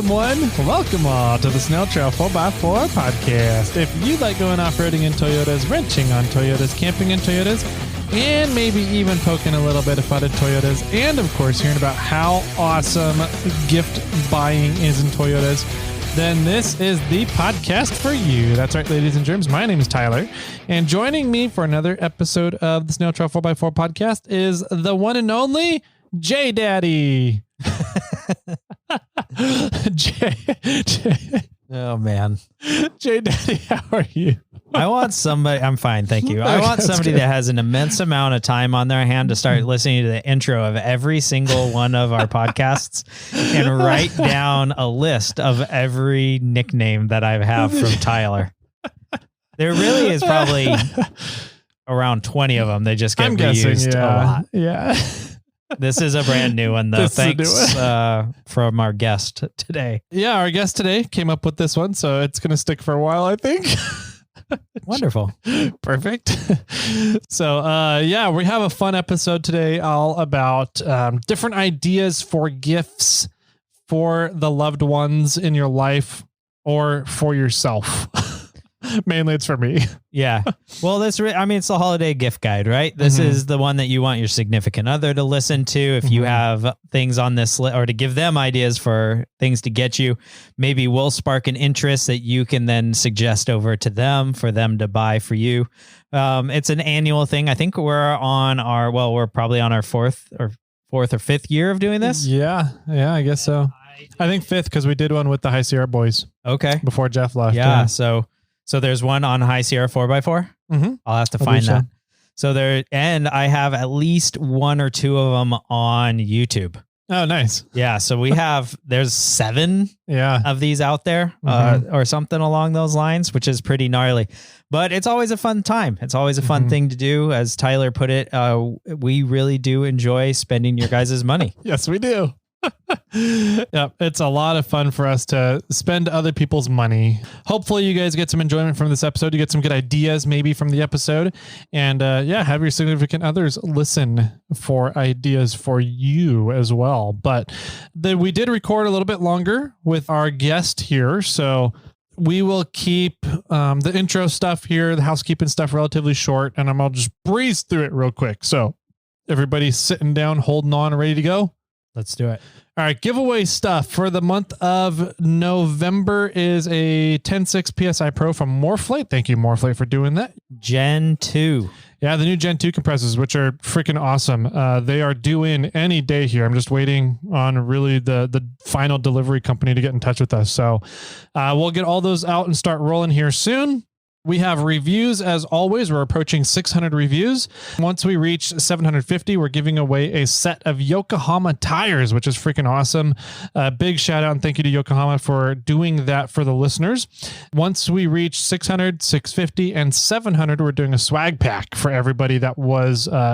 Welcome welcome all to the Snail 4x4 podcast. If you like going off-roading in Toyotas, wrenching on Toyotas, camping in Toyotas, and maybe even poking a little bit of fun at Toyotas, and of course hearing about how awesome gift buying is in Toyotas, then this is the podcast for you. That's right, ladies and germs. My name is Tyler, and joining me for another episode of the Snail 4x4 podcast is the one and only J Daddy. Oh man, J Daddy, how are you? I want somebody. I'm fine, thank you. I want somebody that has an immense amount of time on their hand to start listening to the intro of every single one of our podcasts and write down a list of every nickname that I have from Tyler. There really is probably around 20 of them. They just get reused a lot. Yeah. This is a brand new one, though. Thanks from our guest today. Yeah, our guest today came up with this one, so it's going to stick for a while, I think. Wonderful. Perfect. So, we have a fun episode today all about different ideas for gifts for the loved ones in your life or for yourself. Mainly it's for me. Yeah. Well, it's the holiday gift guide, right? This is the one that you want your significant other to listen to. If you have things on this list or to give them ideas for things to get you, maybe we'll spark an interest that you can then suggest over to them for them to buy for you. It's an annual thing. I think we're probably on our fourth or fifth year of doing this. Yeah, I guess so. I think fifth because we did one with the High Sierra boys. Okay. Before Jeff left. Yeah. So there's one on High Sierra 4x4. I'll have to find that. So and I have at least one or two of them on YouTube. Oh, nice. Yeah. So there's 7 of these out there or something along those lines, which is pretty gnarly, but it's always a fun time. It's always a fun thing to do. As Tyler put it, we really do enjoy spending your guys' money. Yes, we do. Yeah, it's a lot of fun for us to spend other people's money. Hopefully you guys get some enjoyment from this episode. You get some good ideas maybe from the episode, and have your significant others listen for ideas for you as well. But we did record a little bit longer with our guest here, so we will keep the intro stuff here, the housekeeping stuff, relatively short, and I'll just breeze through it real quick. So everybody's sitting down, holding on, ready to go. Let's do it. All right. Giveaway stuff for the month of November is a 10.6 PSI Pro from Morphlate. Thank you, Morphlate, for doing that. Gen 2. Yeah, the new Gen 2 compressors, which are freaking awesome. They are due in any day here. I'm just waiting on really the final delivery company to get in touch with us. So we'll get all those out and start rolling here soon. We have reviews as always. We're approaching 600 reviews. Once we reach 750, we're giving away a set of Yokohama tires, which is freaking awesome. Big shout out and thank you to Yokohama for doing that for the listeners. Once we reach 600, 650, and 700, we're doing a swag pack for everybody that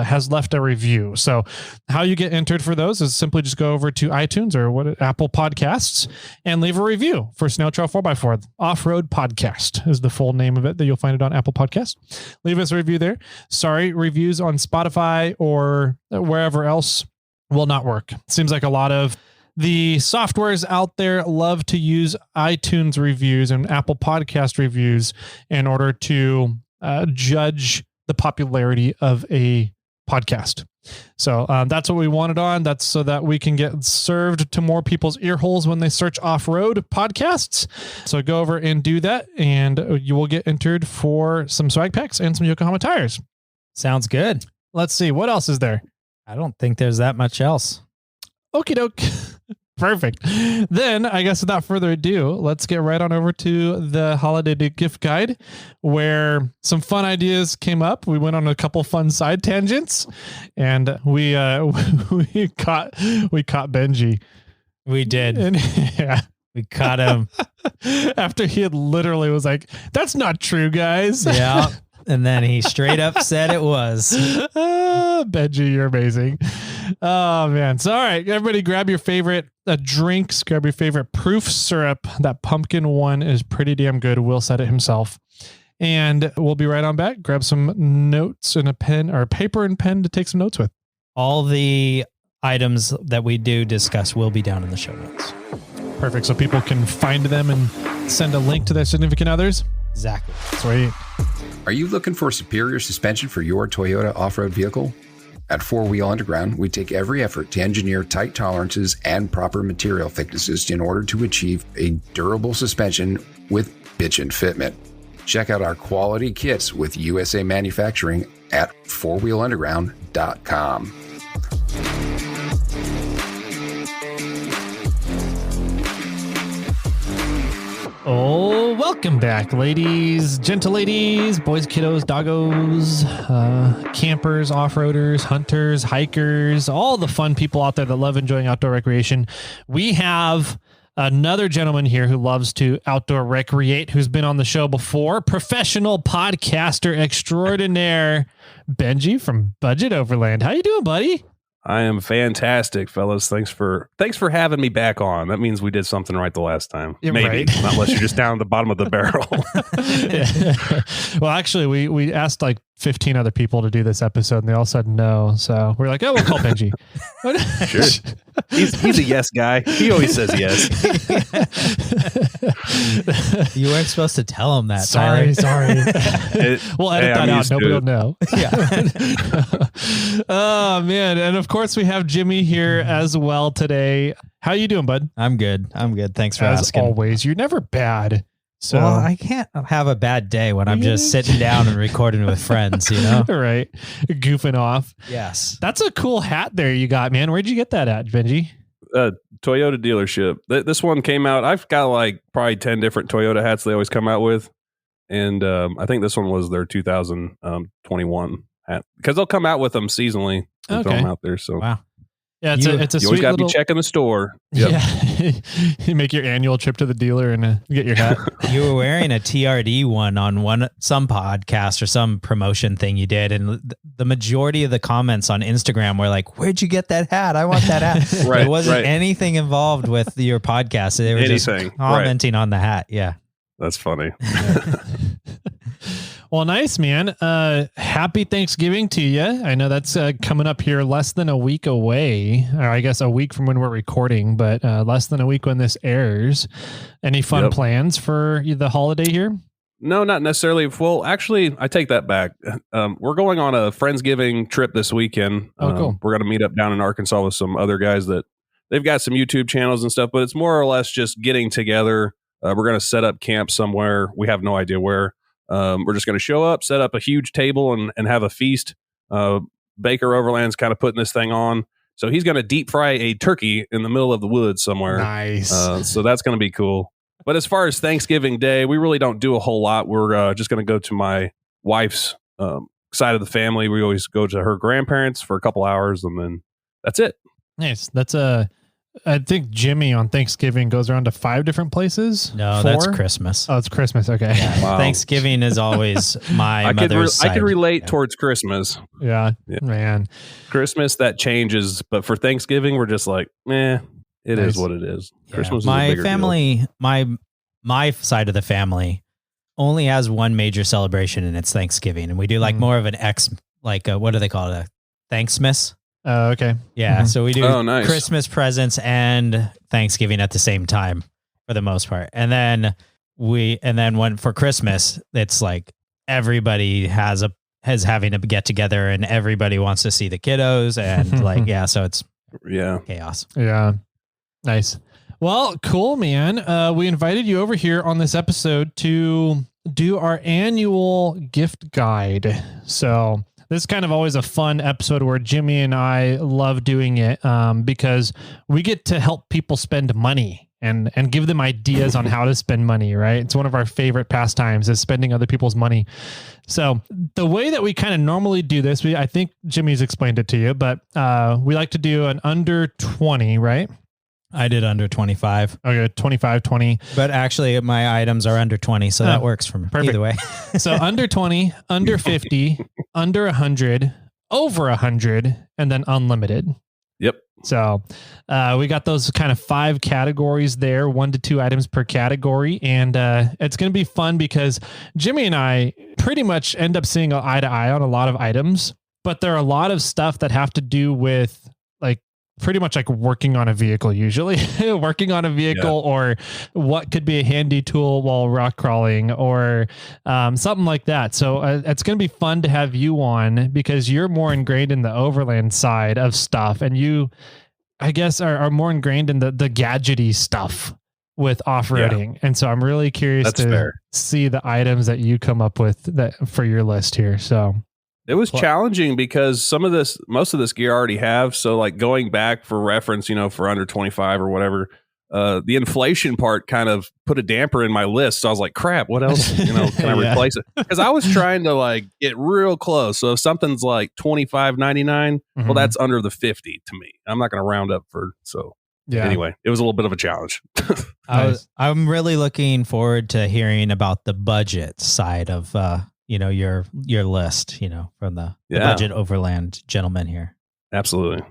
has left a review. So how you get entered for those is simply just go over to iTunes or Apple Podcasts and leave a review for Snail Trail 4x4. Offroad Podcast is the full name of it. That you'll find it on Apple Podcast. Leave us a review there. Sorry, reviews on Spotify or wherever else will not work. Seems like a lot of the softwares out there love to use iTunes reviews and Apple Podcast reviews in order to judge the popularity of a podcast. So that's what we wanted on. That's so that we can get served to more people's ear holes when they search off-road podcasts. So go over and do that, and you will get entered for some swag packs and some Yokohama tires. Sounds good. Let's see. What else is there? I don't think there's that much else. Okie doke. Perfect. Then, I guess without further ado, let's get right on over to the holiday gift guide, where some fun ideas came up. We went on a couple fun side tangents, and we caught Benji. We did. And, yeah. We caught him after he had literally was like, "That's not true, guys." Yeah. And then he straight up said it was. Benji, you're amazing. Oh, man. So, all right, everybody grab your favorite drinks, grab your favorite proof syrup. That pumpkin one is pretty damn good. Will said it himself. And we'll be right on back. Grab some notes and a pen or paper and pen to take some notes with. All the items that we do discuss will be down in the show notes. Perfect. So people can find them and send a link to their significant others. Exactly. Sweet. Are you looking for superior suspension for your Toyota off-road vehicle? At 4Wheel Underground, we take every effort to engineer tight tolerances and proper material thicknesses in order to achieve a durable suspension with bitchin' fitment. Check out our quality kits with USA manufacturing at 4wheelunderground.com. Oh, welcome back, ladies, gentle ladies, boys, kiddos, doggos, campers, off-roaders, hunters, hikers, all the fun people out there that love enjoying outdoor recreation. We have another gentleman here who loves to outdoor recreate, who's been on the show before, professional podcaster extraordinaire, Benji from Budget Overland. How you doing, buddy? I am fantastic, fellas. Thanks for having me back on. That means we did something right the last time. Yeah, maybe, right. Not unless you're just down at the bottom of the barrel. Well, actually, we asked like 15 other people to do this episode, and they all said no. So we're like, oh, we'll call Benji. Sure. He's a yes guy. He always says yes. You weren't supposed to tell him that. Sorry. We'll edit that I'm out. used to Nobody will it. know. Yeah. Oh, man. And of course, we have Jimmy here as well today. How you doing, bud? I'm good. Thanks for As asking. always, you're never bad. So Well, I can't have a bad day when I'm just sitting down and recording with friends, you know? right. Goofing off. Yes. That's a cool hat there you got, man. Where'd you get that at, Benji? Toyota dealership. This one came out. I've got like probably 10 different Toyota hats they always come out with. And I think this one was their 2021 hat because they'll come out with them seasonally and throw them out there. So Wow. Yeah, it's a you sweet always got to little... be checking the store. Yep. Yeah. You make your annual trip to the dealer and get your hat. You were wearing a TRD one on some podcast or some promotion thing you did, and the majority of the comments on Instagram were like, "Where'd you get that hat? I want that hat." Right, There wasn't right. anything involved with your podcast. They were just Anything, commenting on the hat. Yeah. That's funny. Well, nice, man. Happy Thanksgiving to you. I know that's coming up here less than a week away, or I guess a week from when we're recording, but less than a week when this airs. Any fun plans for the holiday here? No, not necessarily. Well, actually, I take that back. We're going on a Friendsgiving trip this weekend. Oh, cool. We're going to meet up down in Arkansas with some other guys that they've got some YouTube channels and stuff, but it's more or less just getting together. We're going to set up camp somewhere. We have no idea where. We're just going to show up, set up a huge table and have a feast. Baker Overland's kind of putting this thing on. So he's going to deep fry a turkey in the middle of the woods somewhere. Nice. So that's going to be cool. But as far as Thanksgiving Day, we really don't do a whole lot. We're just going to go to my wife's side of the family. We always go to her grandparents for a couple hours, and then that's it. Nice. That's I think Jimmy on Thanksgiving goes around to 5 different places. No, 4? that's Christmas. Oh, it's Christmas. Okay. Yeah. Wow. Thanksgiving is always my mother's side. I could relate towards Christmas. Yeah, Yeah. man. Christmas, that changes. But for Thanksgiving, we're just like, it Nice. is what it is. Yeah. Christmas is a My bigger family, my side of the family only has one major celebration, and it's Thanksgiving. And we do like more of an what do they call it? A Thanksmas. Oh, okay. Yeah. So we do nice. Christmas presents and Thanksgiving at the same time for the most part. And then when for Christmas, it's like everybody is having a get together and everybody wants to see the kiddos and so it's chaos. Yeah. Nice. Well, cool, man. We invited you over here on this episode to do our annual gift guide. So this is kind of always a fun episode where Jimmy and I love doing it because we get to help people spend money and give them ideas on how to spend money, right? It's one of our favorite pastimes is spending other people's money. So the way that we kind of normally do this, I think Jimmy's explained it to you, but we like to do an under 20, right? I did under 25. Okay, 25, 20. But actually my items are under 20, so that works for me. Perfect. Either way. So under 20, under 50, under 100, over 100, and then unlimited. Yep. So we got those kind of 5 categories there, 1 to 2 items per category. And it's going to be fun because Jimmy and I pretty much end up seeing eye to eye on a lot of items, but there are a lot of stuff that have to do with like pretty much like working on a vehicle, usually working on a vehicle, or what could be a handy tool while rock crawling, or something like that. So it's going to be fun to have you on, because you're more ingrained in the overland side of stuff, and you, I guess, are more ingrained in the gadgety stuff with off-roading. Yeah. And so I'm really curious to see the items that you come up with that for your list here. So it was challenging because most of this gear I already have. So like going back for reference, for under 25 or whatever, the inflation part kind of put a damper in my list. So I was like, crap, what else, can I replace it? Because I was trying to like get real close. So if something's like $25.99, well, that's under the 50 to me. I'm not going to round up anyway, it was a little bit of a challenge. I'm really looking forward to hearing about the budget side of, your list, from the Budget Overland gentleman here. Absolutely.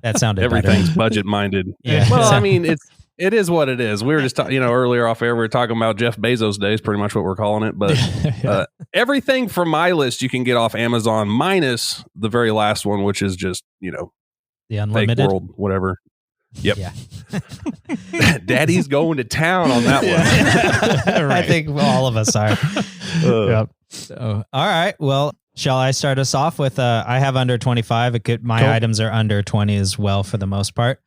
That sounded everything's better. budget minded. Yeah. Well, I mean, it is what it is. We were just earlier off air, we were talking about Jeff Bezos days, pretty much what we're calling it. But everything from my list you can get off Amazon, minus the very last one, which is just the unlimited fake world, whatever. Yep. Yeah. Daddy's going to town on that one. Right. I think all of us are. Yep. So, all right. Well, shall I start us off with, I have under 25. My items are under 20 as well for the most part.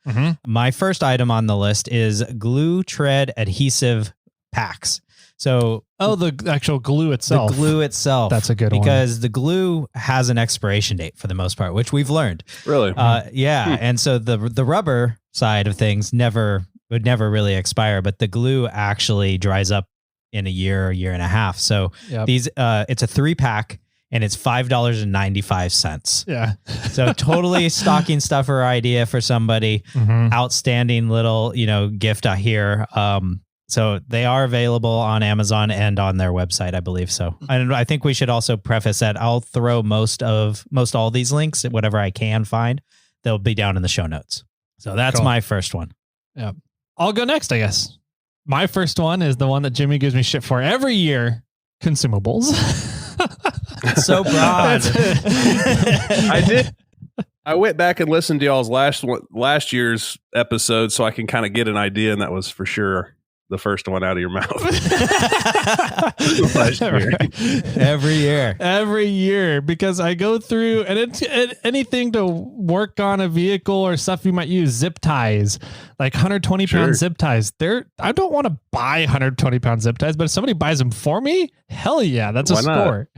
My first item on the list is GlueTread adhesive packs. So, the actual glue itself. The glue itself. That's a good one. Because the glue has an expiration date for the most part, which we've learned. Really? Yeah. And so the rubber side of things would never really expire, but the glue actually dries up in a year and a half. So these, it's a 3-pack. And it's $5.95. Yeah. So totally stocking stuffer idea for somebody. Outstanding little, gift out here. So they are available on Amazon and on their website, I believe so. And I think we should also preface that I'll throw most all these links, whatever I can find, they'll be down in the show notes. So that's my first one. Yeah. I'll go next, I guess. My first one is the one that Jimmy gives me shit for every year. Consumables. So broad. I went back and listened to y'all's last year's episode so I can kind of get an idea, and that was for sure the first one out of your mouth. Every year, because I go through and anything to work on a vehicle or stuff you might use, ZipTies, like 120 pound zip ties. I don't want to buy 120 pound zip ties, but if somebody buys them for me, hell yeah, that's a score.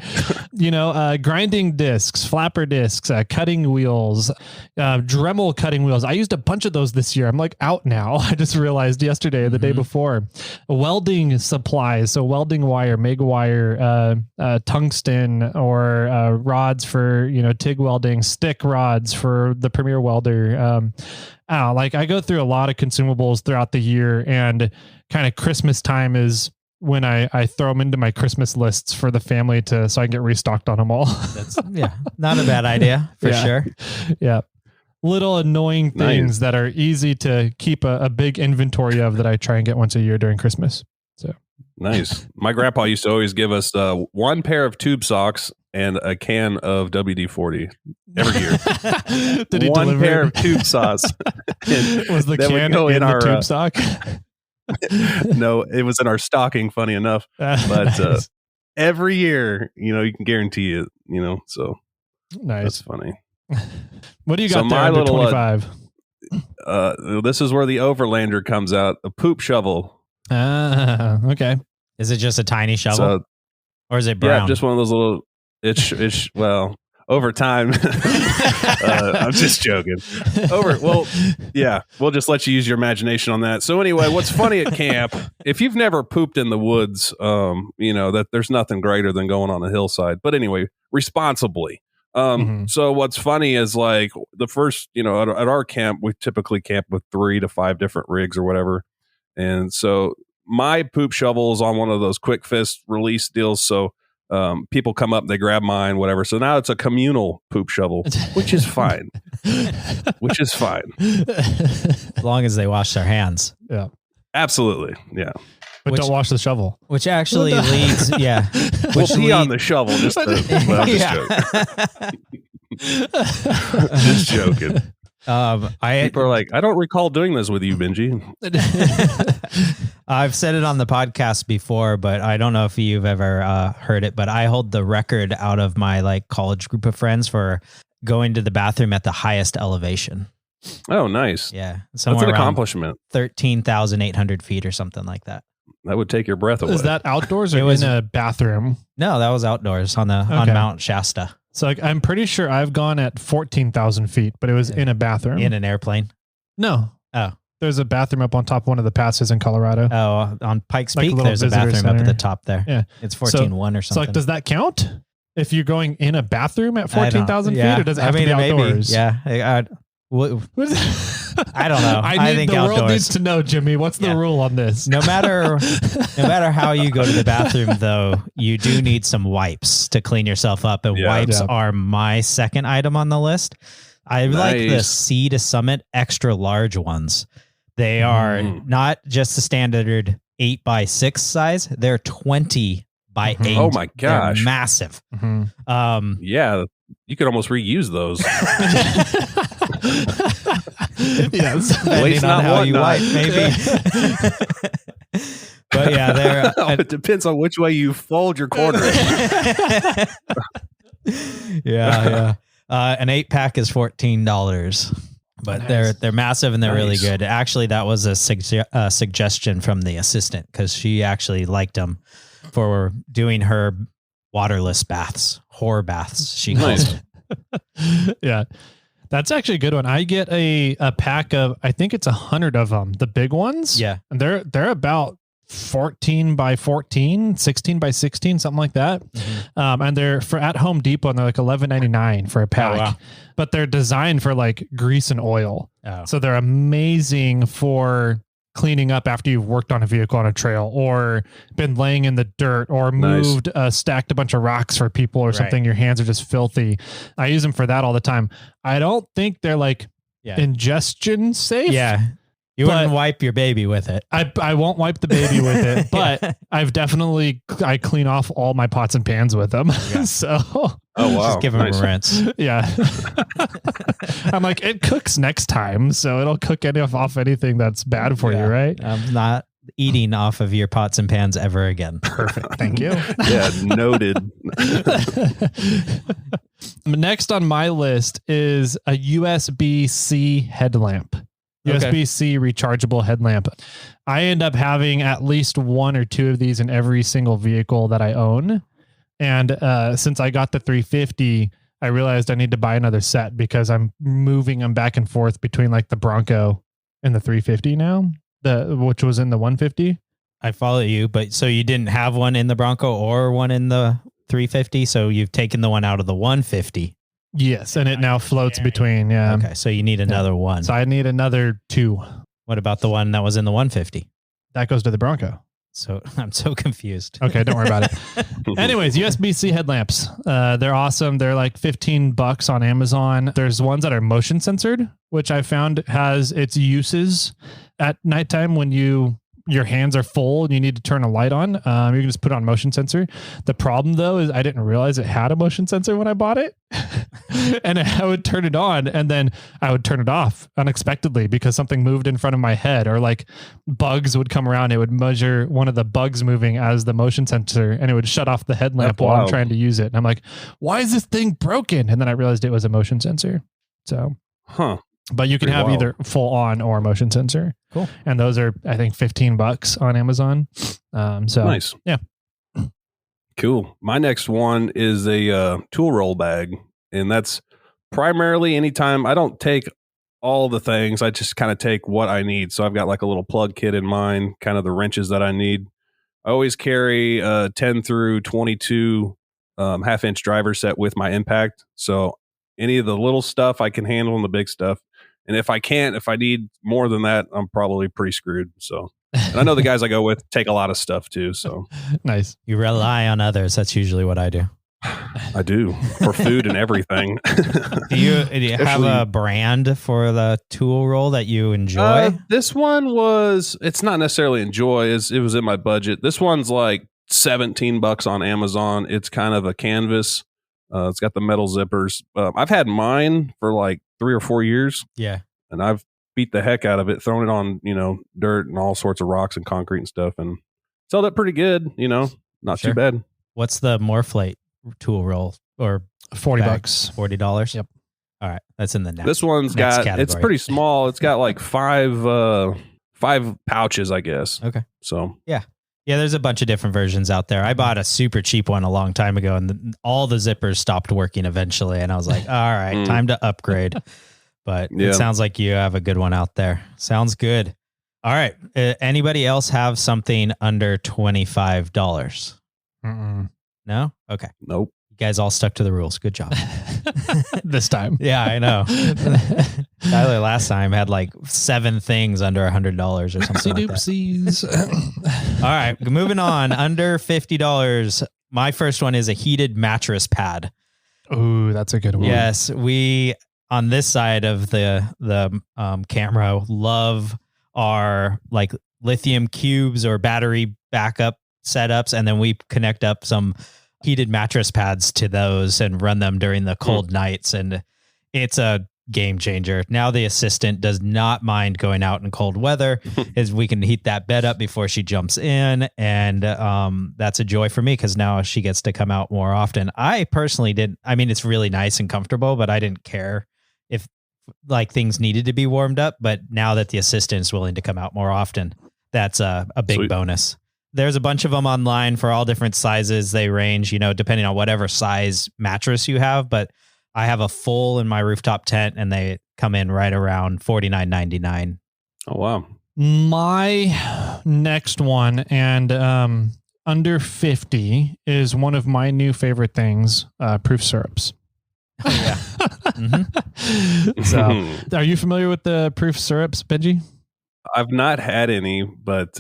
Grinding discs, flapper discs, cutting wheels, Dremel cutting wheels. I used a bunch of those this year. I'm like out now. I just realized yesterday or the day before. Welding supplies, so welding wire, MIG wire, tungsten, or rods for TIG welding, stick rods for the Premier welder. I go through a lot of consumables throughout the year, and kind of Christmas time is when I throw them into my Christmas lists for the family so I can get restocked on them all. That's not a bad idea for sure. Yeah. Little annoying things that are easy to keep a big inventory of that I try and get once a year during Christmas. So nice. My grandpa used to always give us one pair of tube socks and a can of WD-40 every year. Did he one pair of tube socks? Was the can in our tube sock? No, it was in our stocking, funny enough. But every year, you can guarantee it, so nice. That's funny. What do you got there under 25? This is where the Overlander comes out, a poop shovel. Okay. Is it just a tiny shovel? Or is it brown? Yeah, just one of those little, it's well, over time. I'm just joking. We'll just let you use your imagination on that. So anyway, what's funny at camp, if you've never pooped in the woods, that there's nothing greater than going on a hillside. But anyway, responsibly. So what's funny is like the first, at our camp, we typically camp with 3 to 5 different rigs or whatever. And so my poop shovel is on one of those quick fist release deals. So people come up, they grab mine, whatever. So now it's a communal poop shovel, which is fine. As long as they wash their hands. Yeah. Absolutely. Yeah. But don't wash the shovel. Which actually leads, We'll pee on the shovel. Just joking. Just joking. People are like, I don't recall doing this with you, Benji. I've said it on the podcast before, but I don't know if you've ever heard it, but I hold the record out of my like college group of friends for going to the bathroom at the highest elevation. Oh, nice. Yeah. That's an accomplishment. 13,800 feet or something like that. That would take your breath away. Is that outdoors or in a bathroom? No, that was outdoors on Mount Shasta. So like, I'm pretty sure I've gone at 14,000 feet, but it was in a bathroom. In an airplane? No. Oh. There's a bathroom up on top of one of the passes in Colorado. Oh, on Pikes Like Peak, a there's a bathroom center. up at the top there. Yeah. It's 14.1 or something. So like, does that count? If you're going in a bathroom at 14,000 feet, or does it have to be outdoors? Yeah. I don't know. I think the outdoors. world needs to know, Jimmy. What's the rule on this? No matter how you go to the bathroom, though, you do need some wipes to clean yourself up, and wipes are my second item on the list. I like the Sea to Summit extra large ones. They are not just the standard 8x6 size; they're 20 by 8. Oh my gosh, they're massive. Yeah, you could almost reuse those. Yes, depending on how you wipe, maybe. But yeah, they're. It depends on which way you fold your quarter. Yeah. An 8-pack is $14, but they're massive and they're really good. Actually, that was a suggestion from the assistant because she actually liked them for doing her waterless baths, horror baths. She calls them. Yeah. That's actually a good one. I get a pack of, I think it's 100 of them, the big ones. Yeah. And they're about 14 by 14, 16 by 16, something like that. And they're for at Home Depot, and they're like $11.99 for a pack. Oh, wow. But they're designed for like grease and oil. Oh. So they're amazing for cleaning up after you've worked on a vehicle on a trail or been laying in the dirt or moved, stacked a bunch of rocks for people or something. Your hands are just filthy. I use them for that all the time. I don't think they're like ingestion safe. Yeah. You wouldn't wipe your baby with it. I won't wipe the baby with it, but I clean off all my pots and pans with them. Yeah. So, just give them a rinse. Yeah. I'm like, it cooks next time, so it'll cook off anything that's bad for you, right? I'm not eating off of your pots and pans ever again. Perfect. Thank you. Yeah, noted. Next on my list is a USB-C headlamp. USB-C rechargeable headlamp. I end up having at least one or two of these in every single vehicle that I own. And since I got the 350, I realized I need to buy another set because I'm moving them back and forth between like the Bronco and the 350 now, which was in the 150. I follow you, but so you didn't have one in the Bronco or one in the 350. So you've taken the one out of the 150. Yes, and it now floats between. Yeah. Okay, so you need another one. So I need another two. What about the one that was in the 150? That goes to the Bronco. So I'm so confused. Okay, don't worry about it. Anyways, USB-C headlamps. They're awesome. They're like $15 on Amazon. There's ones that are motion censored, which I found has its uses at nighttime when your hands are full and you need to turn a light on. You can just put on motion sensor. The problem though is I didn't realize it had a motion sensor when I bought it. And I would turn it on and then I would turn it off unexpectedly because something moved in front of my head, or like bugs would come around. It would measure one of the bugs moving as the motion sensor and it would shut off the headlamp while I'm trying to use it. And I'm like, why is this thing broken? And then I realized it was a motion sensor. So, but you can have either full on or motion sensor. Cool. And those are, I think, $15 on Amazon. So nice. Yeah. Cool. My next one is a tool roll bag. And that's primarily anytime I don't take all the things, I just kind of take what I need. So I've got like a little plug kit in mine, kind of the wrenches that I need. I always carry 10 through 22 half-inch driver set with my impact. So any of the little stuff I can handle and the big stuff. And if I need more than that, I'm probably pretty screwed. So, and I know the guys I go with take a lot of stuff too. So nice. You rely on others. That's usually what I do. I do, for food and everything. Do you have a brand for the tool roll that you enjoy? This one it's not necessarily enjoy. It was in my budget. This one's like $17 on Amazon. It's kind of a canvas. It's got the metal zippers. I've had mine for like 3 or 4 years. Yeah. And I've beat the heck out of it, thrown it on, dirt and all sorts of rocks and concrete and stuff, and it's held up pretty good, not Sure. too bad. What's the Morphlate tool roll or $40. $40? Yep. All right. That's in the next. This one's next got, category. it's pretty small. It's got like five pouches, I guess. Okay. So Yeah, there's a bunch of different versions out there. I bought a super cheap one a long time ago, and all the zippers stopped working eventually. And I was like, all right, time to upgrade. But it sounds like you have a good one out there. Sounds good. All right. Anybody else have something under $25? No? Okay. Nope. You guys all stuck to the rules. Good job. This time. Yeah, I know. Tyler last time had like 7 things under $100 or something like that. Oopsies. All right, moving on. Under $50. My first one is a heated mattress pad. Ooh, that's a good one. Yes, we on this side of the camera love our like lithium cubes or battery backup setups, and then we connect up some heated mattress pads to those and run them during the cold nights, and it's a game changer. Now the assistant does not mind going out in cold weather, as we can heat that bed up before she jumps in, and that's a joy for me because now she gets to come out more often. I personally didn't. I mean, it's really nice and comfortable, but I didn't care if like things needed to be warmed up. But now that the assistant's willing to come out more often, that's a big Sweet. bonus. There's a bunch of them online for all different sizes. They range, depending on whatever size mattress you have. But I have a full in my rooftop tent, and they come in right around $49.99. Oh, wow. My next one, and under 50, is one of my new favorite things, proof syrups. Oh, yeah. Mm-hmm. So, are you familiar with the proof syrups, Benji? I've not had any, but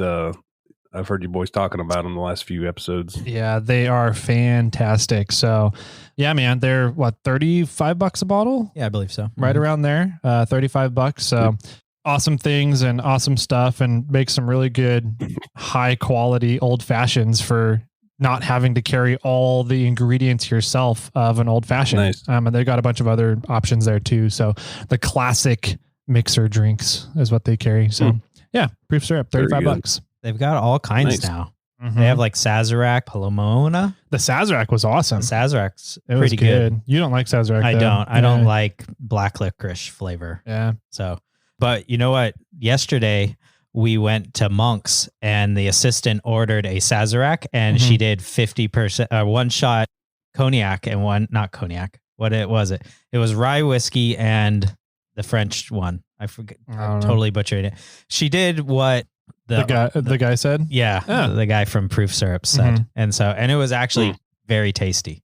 I've heard you boys talking about them the last few episodes. Yeah, they are fantastic. So, yeah, man, they're what, $35 a bottle? Yeah, I believe so. Right around there, $35. So, awesome things and awesome stuff, and make some really good, high quality old fashions for not having to carry all the ingredients yourself of an old fashioned. Nice. And they got a bunch of other options there too. So, the classic mixer drinks is what they carry. So, yeah, proof syrup, $35. They've got all kinds now. They have like Sazerac, Palomona. The Sazerac was awesome. The Sazerac's It was pretty good. You don't like Sazerac, I though. don't. I don't like black licorice flavor. Yeah. So, but you know what? Yesterday we went to Monk's, and the assistant ordered a Sazerac, and she did 50%, one shot cognac and one, not cognac. What it was it? It was rye whiskey and the French one. I forget. I totally butchered it. She did what the guy said. Yeah, the guy from Proof Syrup said, and it was actually very tasty.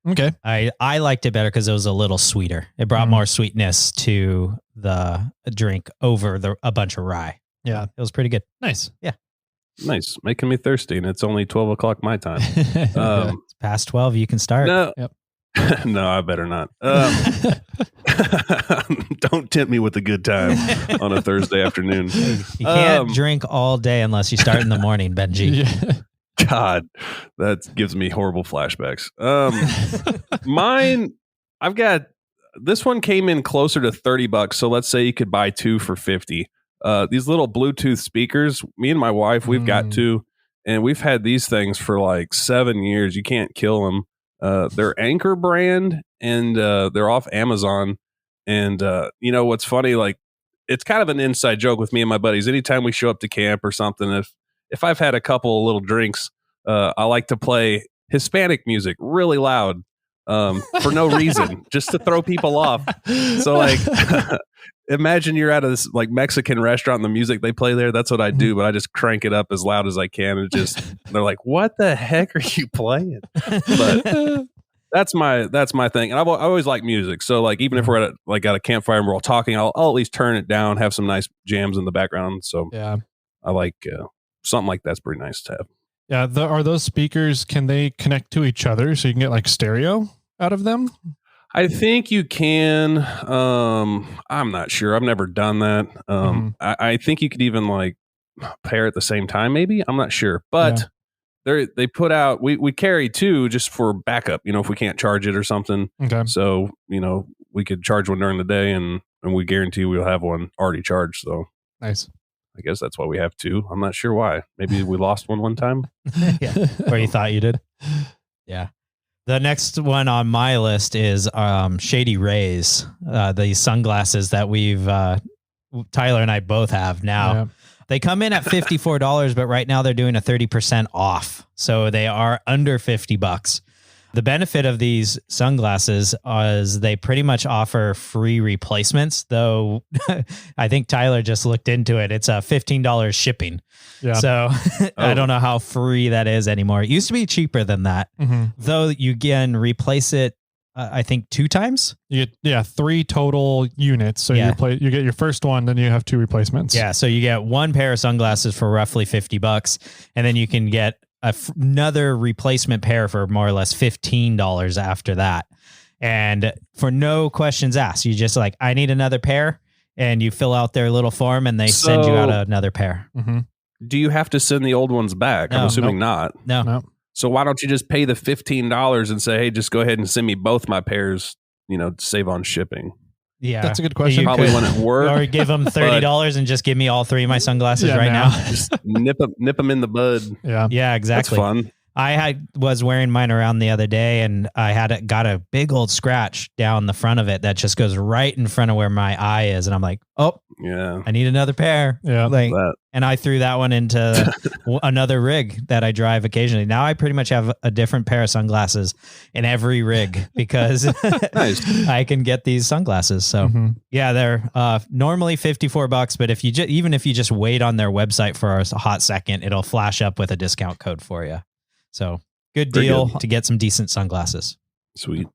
Okay, I liked it better because it was a little sweeter. It brought more sweetness to the drink over a bunch of rye. Yeah, it was pretty good. Nice. Yeah, nice. Making me thirsty, and it's only 12 o'clock my time. It's past 12. You can start. No. Yep. No, I better not. Don't tempt me with a good time on a Thursday afternoon. You can't drink all day unless you start in the morning, Benji. Yeah. God, that gives me horrible flashbacks. Mine, I've got, this one came in closer to $30. So let's say you could buy 2 for 50. These little Bluetooth speakers, me and my wife, we've got 2, and we've had these things for like 7 years. You can't kill them. They're Anchor brand, and they're off Amazon. And what's funny, like, it's kind of an inside joke with me and my buddies. Anytime we show up to camp or something, if I've had a couple of little drinks, I like to play Hispanic music really loud for no reason, just to throw people off. So, like, imagine you're at a like Mexican restaurant and the music they play there. That's what I do, but I just crank it up as loud as I can. And they're like, "What the heck are you playing?" But that's my thing. And I always like music. So, like, even if we're at a campfire and we're all talking, I'll at least turn it down, have some nice jams in the background. So yeah, I like something like that's pretty nice to have. Yeah. Are those speakers, can they connect to each other so you can get like stereo out of them? I think you can. I'm not sure. I've never done that. I think you could even like pair at the same time, maybe. I'm not sure. But They put out, we carry 2 just for backup, if we can't charge it or something. Okay. So, we could charge one during the day and we guarantee we'll have one already charged. So Nice. I guess that's why we have 2. I'm not sure why. Maybe we lost one time. Yeah. Or you thought you did. Yeah. The next one on my list is Shady Rays, the sunglasses that Tyler and I both have now. Yeah. They come in at $54, but right now they're doing a 30% off. So they are under $50. The benefit of these sunglasses is they pretty much offer free replacements, though I think Tyler just looked into it. It's $15 shipping. Yeah. So I don't know how free that is anymore. It used to be cheaper than that, though you can replace it, I think 2 times. You get 3 total units. So you get your first one, then you have 2 replacements. Yeah. So you get 1 pair of sunglasses for roughly $50, and then you can get another replacement pair for more or less $15 after that. And for no questions asked, you just I need another pair, and you fill out their little form and they send you out another pair. Do you have to send the old ones back? I'm assuming not. No. So why don't you just pay the $15 and say, hey, just go ahead and send me both my pairs, to save on shipping? Yeah. That's a good question. Probably wouldn't work. Or give them $30 and just give me all 3 of my sunglasses now. Just nip them in the bud. Yeah. Yeah, exactly. That's fun. I was wearing mine around the other day, and I got a big old scratch down the front of it that just goes right in front of where my eye is. And I'm like, oh, yeah, I need another pair. Yeah. And I threw that one into another rig that I drive occasionally. Now I pretty much have a different pair of sunglasses in every rig because nice. I can get these sunglasses. So yeah, they're normally $54, but if you even if you just wait on their website for a hot second, it'll flash up with a discount code for you. So good deal to get some decent sunglasses. Sweet.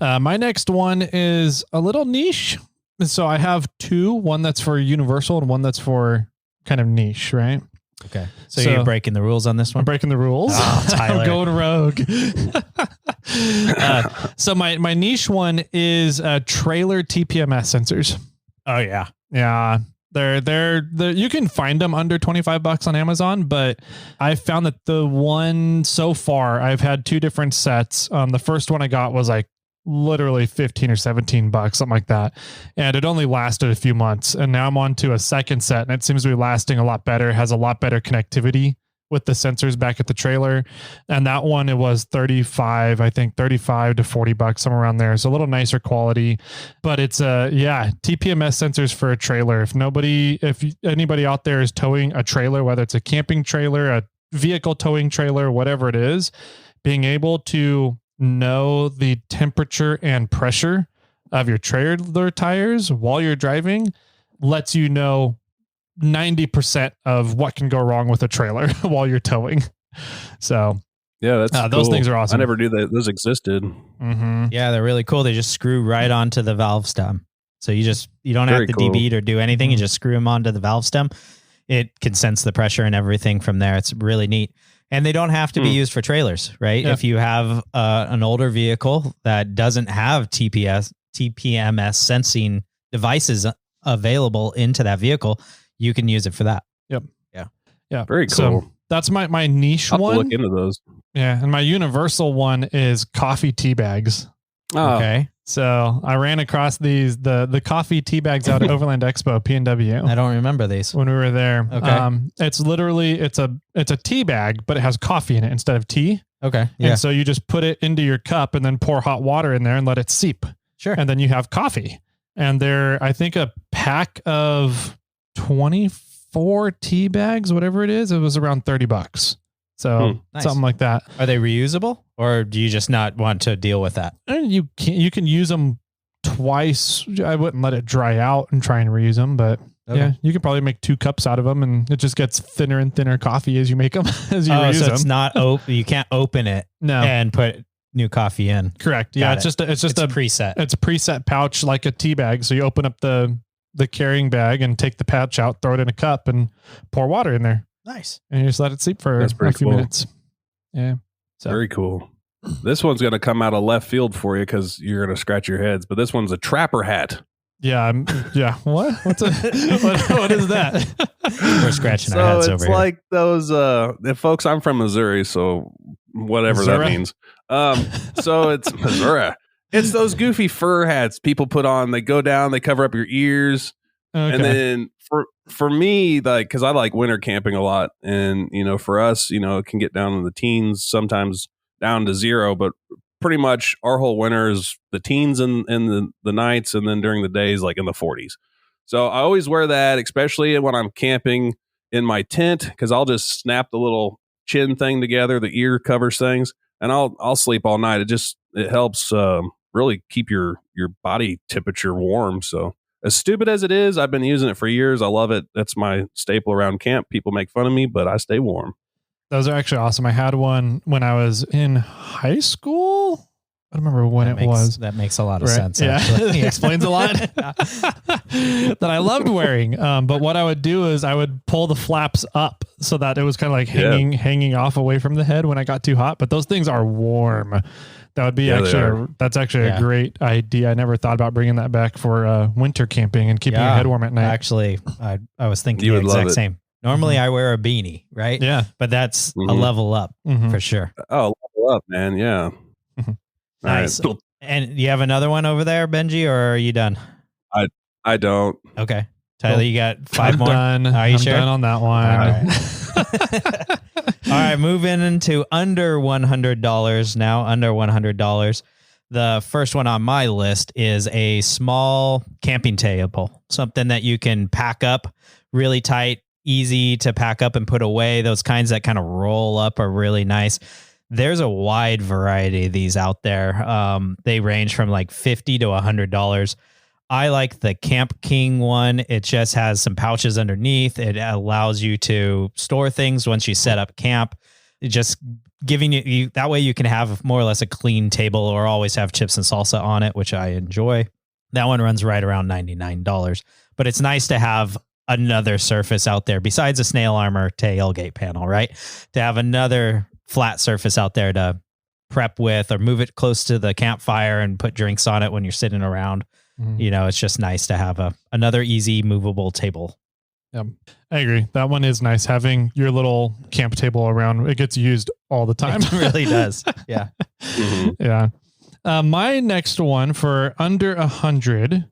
My next one is a little niche. So I have 2, one that's for universal and one that's for kind of niche, right? Okay. So you're breaking the rules on this one? I'm breaking the rules. Oh, Tyler. I'm going rogue. So my niche one is trailer TPMS sensors. Oh yeah. Yeah. They're you can find them under $25 on Amazon, but I found that the one so far I've had 2 different sets. The first one I got was literally $15 or $17, something like that. And it only lasted a few months. And now I'm on to a second set and it seems to be lasting a lot better. It has a lot better connectivity with the sensors back at the trailer. And that one, it was $35 to $40, somewhere around there. So a little nicer quality, but it's TPMS sensors for a trailer. If anybody out there is towing a trailer, whether it's a camping trailer, a vehicle towing trailer, whatever it is, being able to know the temperature and pressure of your trailer tires while you're driving lets you know 90% of what can go wrong with a trailer while you're towing. So yeah, that's cool. Those things are awesome. I never knew that those existed. Yeah, they're really cool. They just screw right onto the valve stem. So you don't have to debeat or do anything. You just screw them onto the valve stem. It can sense the pressure and everything from there. It's really neat. And they don't have to be used for trailers, right? Yeah. If you have an older vehicle that doesn't have TPMS sensing devices available into that vehicle, you can use it for that. Yep. Yeah. Very cool. So that's my niche I'll one. Look into those. Yeah. And my universal one is coffee tea bags. Oh. Okay. So I ran across the coffee tea bags out at Overland Expo, PNW. I don't remember these when we were there. Okay. It's literally, it's a tea bag, but it has coffee in it instead of tea. Okay. Yeah. And so you just put it into your cup and then pour hot water in there and let it seep. Sure. And then you have coffee. And they're, I think, a pack of 24 tea bags, whatever it is. It was around $30. So nice. Something like that. Are they reusable, or do you just not want to deal with that? And you can use them twice. I wouldn't let it dry out and try and reuse them, but yeah, you can probably make 2 cups out of them, and it just gets thinner and thinner coffee as you make them as you reuse them. It's not open. You can't open it and put new coffee in. Correct. Yeah, it's just a preset. It's a preset pouch like a tea bag. So you open up the carrying bag and take the pouch out, throw it in a cup, and pour water in there. Nice. And you just let it sleep for a few minutes. Yeah. So. Very cool. This one's going to come out of left field for you because you're going to scratch your heads. But this one's a trapper hat. Yeah. Yeah. What? What is that? We're scratching our heads over it's here. like those, folks, I'm from Missouri, so whatever Missouri? that means. So it's Missouri. It's those goofy fur hats people put on. They go down, they cover up your ears. Okay. And then for me, like, cause I like winter camping a lot, and, for us, it can get down in the teens, sometimes down to 0, but pretty much our whole winter is the teens and the nights, and then during the days, like in the 40s. So I always wear that, especially when I'm camping in my tent, because I'll just snap the little chin thing together, the ear covers things, and I'll sleep all night. It helps really keep your body temperature warm. So as stupid as it is, I've been using it for years. I love it. That's my staple around camp. People make fun of me, but I stay warm. Those are actually awesome. I had one when I was in high school. I don't remember when it was. That makes a lot of Right? sense. Yeah. Actually. It explains a lot that I loved wearing. But what I would do is I would pull the flaps up so that it was kind of like hanging off away from the head when I got too hot. But those things are warm. That would be that's actually a great idea. I never thought about bringing that back for winter camping and keeping your head warm at night. Actually, I was thinking the exact same. Normally I wear a beanie, right? Yeah. But that's a level up for sure. Oh, level up, man. Yeah. Nice. Right. And you have another one over there, Benji, or are you done? I don't. Okay. Tyler, you got 5 more? Done. Are you I'm sure? done on that one. All right. All right, moving into under $100 now, under $100. The first one on my list is a small camping table, something that you can pack up really tight, easy to pack up and put away. Those kinds that kind of roll up are really nice. There's a wide variety of these out there. They range from like $50 to $100. I like the Camp King one. It just has some pouches underneath. It allows you to store things once you set up camp. It just giving you that way you can have more or less a clean table, or always have chips and salsa on it, which I enjoy. That one runs right around $99, but it's nice to have another surface out there besides a Snail armor tailgate panel, right? To have another flat surface out there to prep with, or move it close to the campfire and put drinks on it when you're sitting around. It's just nice to have another easy movable table. Yeah, I agree. That one is nice, having your little camp table around. It gets used all the time. It really does. Yeah. Yeah. My next one for under 100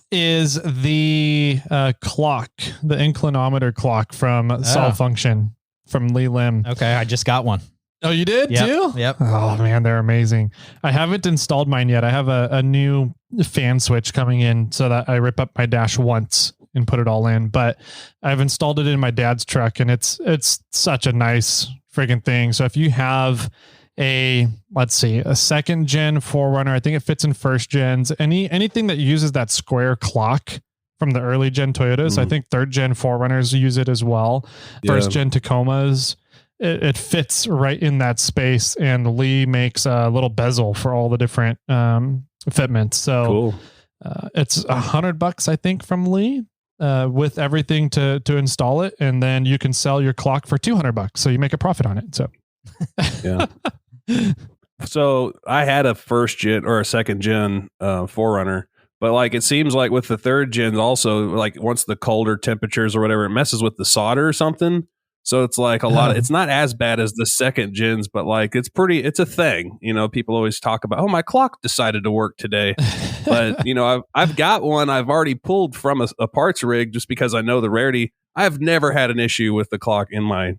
is the clock, the inclinometer clock from Solve Function from Lee Lim. Okay. I just got one. Oh, you did too? Yep. Oh man, they're amazing. I haven't installed mine yet. I have a new fan switch coming in so that I rip up my dash once and put it all in, but I've installed it in my dad's truck, and it's such a nice friggin' thing. So if you have a 2nd gen 4Runner, I think it fits in 1st gens, anything that uses that square clock from the early gen Toyotas, I think 3rd gen 4Runners use it as well. 1st gen Tacomas, it fits right in that space, and Lee makes a little bezel for all the different fitments. So cool. It's $100, I think, from Lee with everything to install it, and then you can sell your clock for $200, so you make a profit on it. So yeah. So I had a 1st gen or a 2nd gen 4Runner, but like it seems like with the 3rd gens also, like once the colder temperatures or whatever, it messes with the solder or something. So it's like a lot of, it's not as bad as the 2nd gens, but like it's a thing. People always talk about, oh, my clock decided to work today. But I've got one I've already pulled from a parts rig just because I know the rarity. I've never had an issue with the clock in my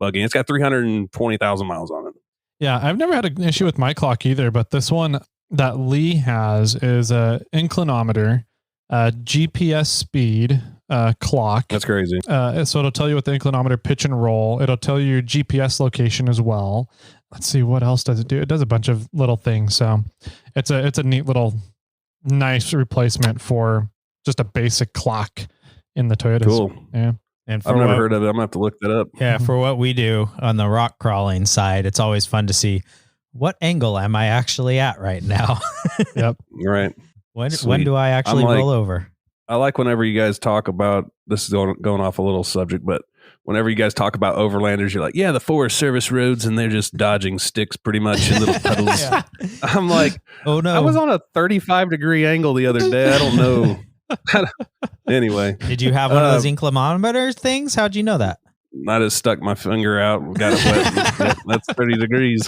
buggy. It's got 320,000 miles on it. Yeah, I've never had an issue with my clock either, but this one that Lee has is a inclinometer, GPS speed, clock. That's crazy. So it'll tell you what the inclinometer pitch and roll. It'll tell you your GPS location as well. Let's see, what else does it do? It does a bunch of little things. So it's a neat little nice replacement for just a basic clock in the Toyotas. Cool. Yeah. And I've never heard of it. I'm gonna have to look that up. Yeah, for what we do on the rock crawling side, it's always fun to see what angle am I actually at right now. Yep. Right. When do I actually roll over? I like whenever you guys talk about this is going off a little subject, but whenever you guys talk about overlanders, you're like, yeah, the Forest Service roads, and they're just dodging sticks pretty much in little puddles. Yeah. I'm like, oh no, I was on a 35-degree angle the other day. I don't know. Anyway, did you have one of those inclinometer things? How'd you know that? I just stuck my finger out, got it wet. Yep, that's 30 degrees.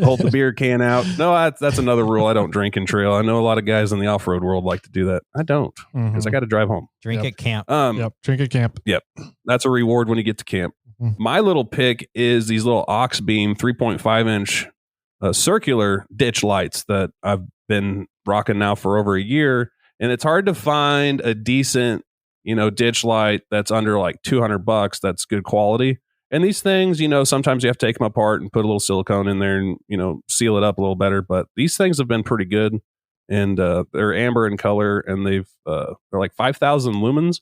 Hold the beer can out. No, that's another rule. I don't drink and trail. I know a lot of guys in the off-road world like to do that. I don't, because I got to drive home. Drink at camp. Drink at camp. Yep. That's a reward when you get to camp. My little pick is these little ox beam 3.5-inch circular ditch lights that I've been rocking now for over a year. And it's hard to find a decent ditch light that's under like $200 that's good quality. And these things, sometimes you have to take them apart and put a little silicone in there and, seal it up a little better. But these things have been pretty good. And they're amber in color, and they're like 5,000 lumens.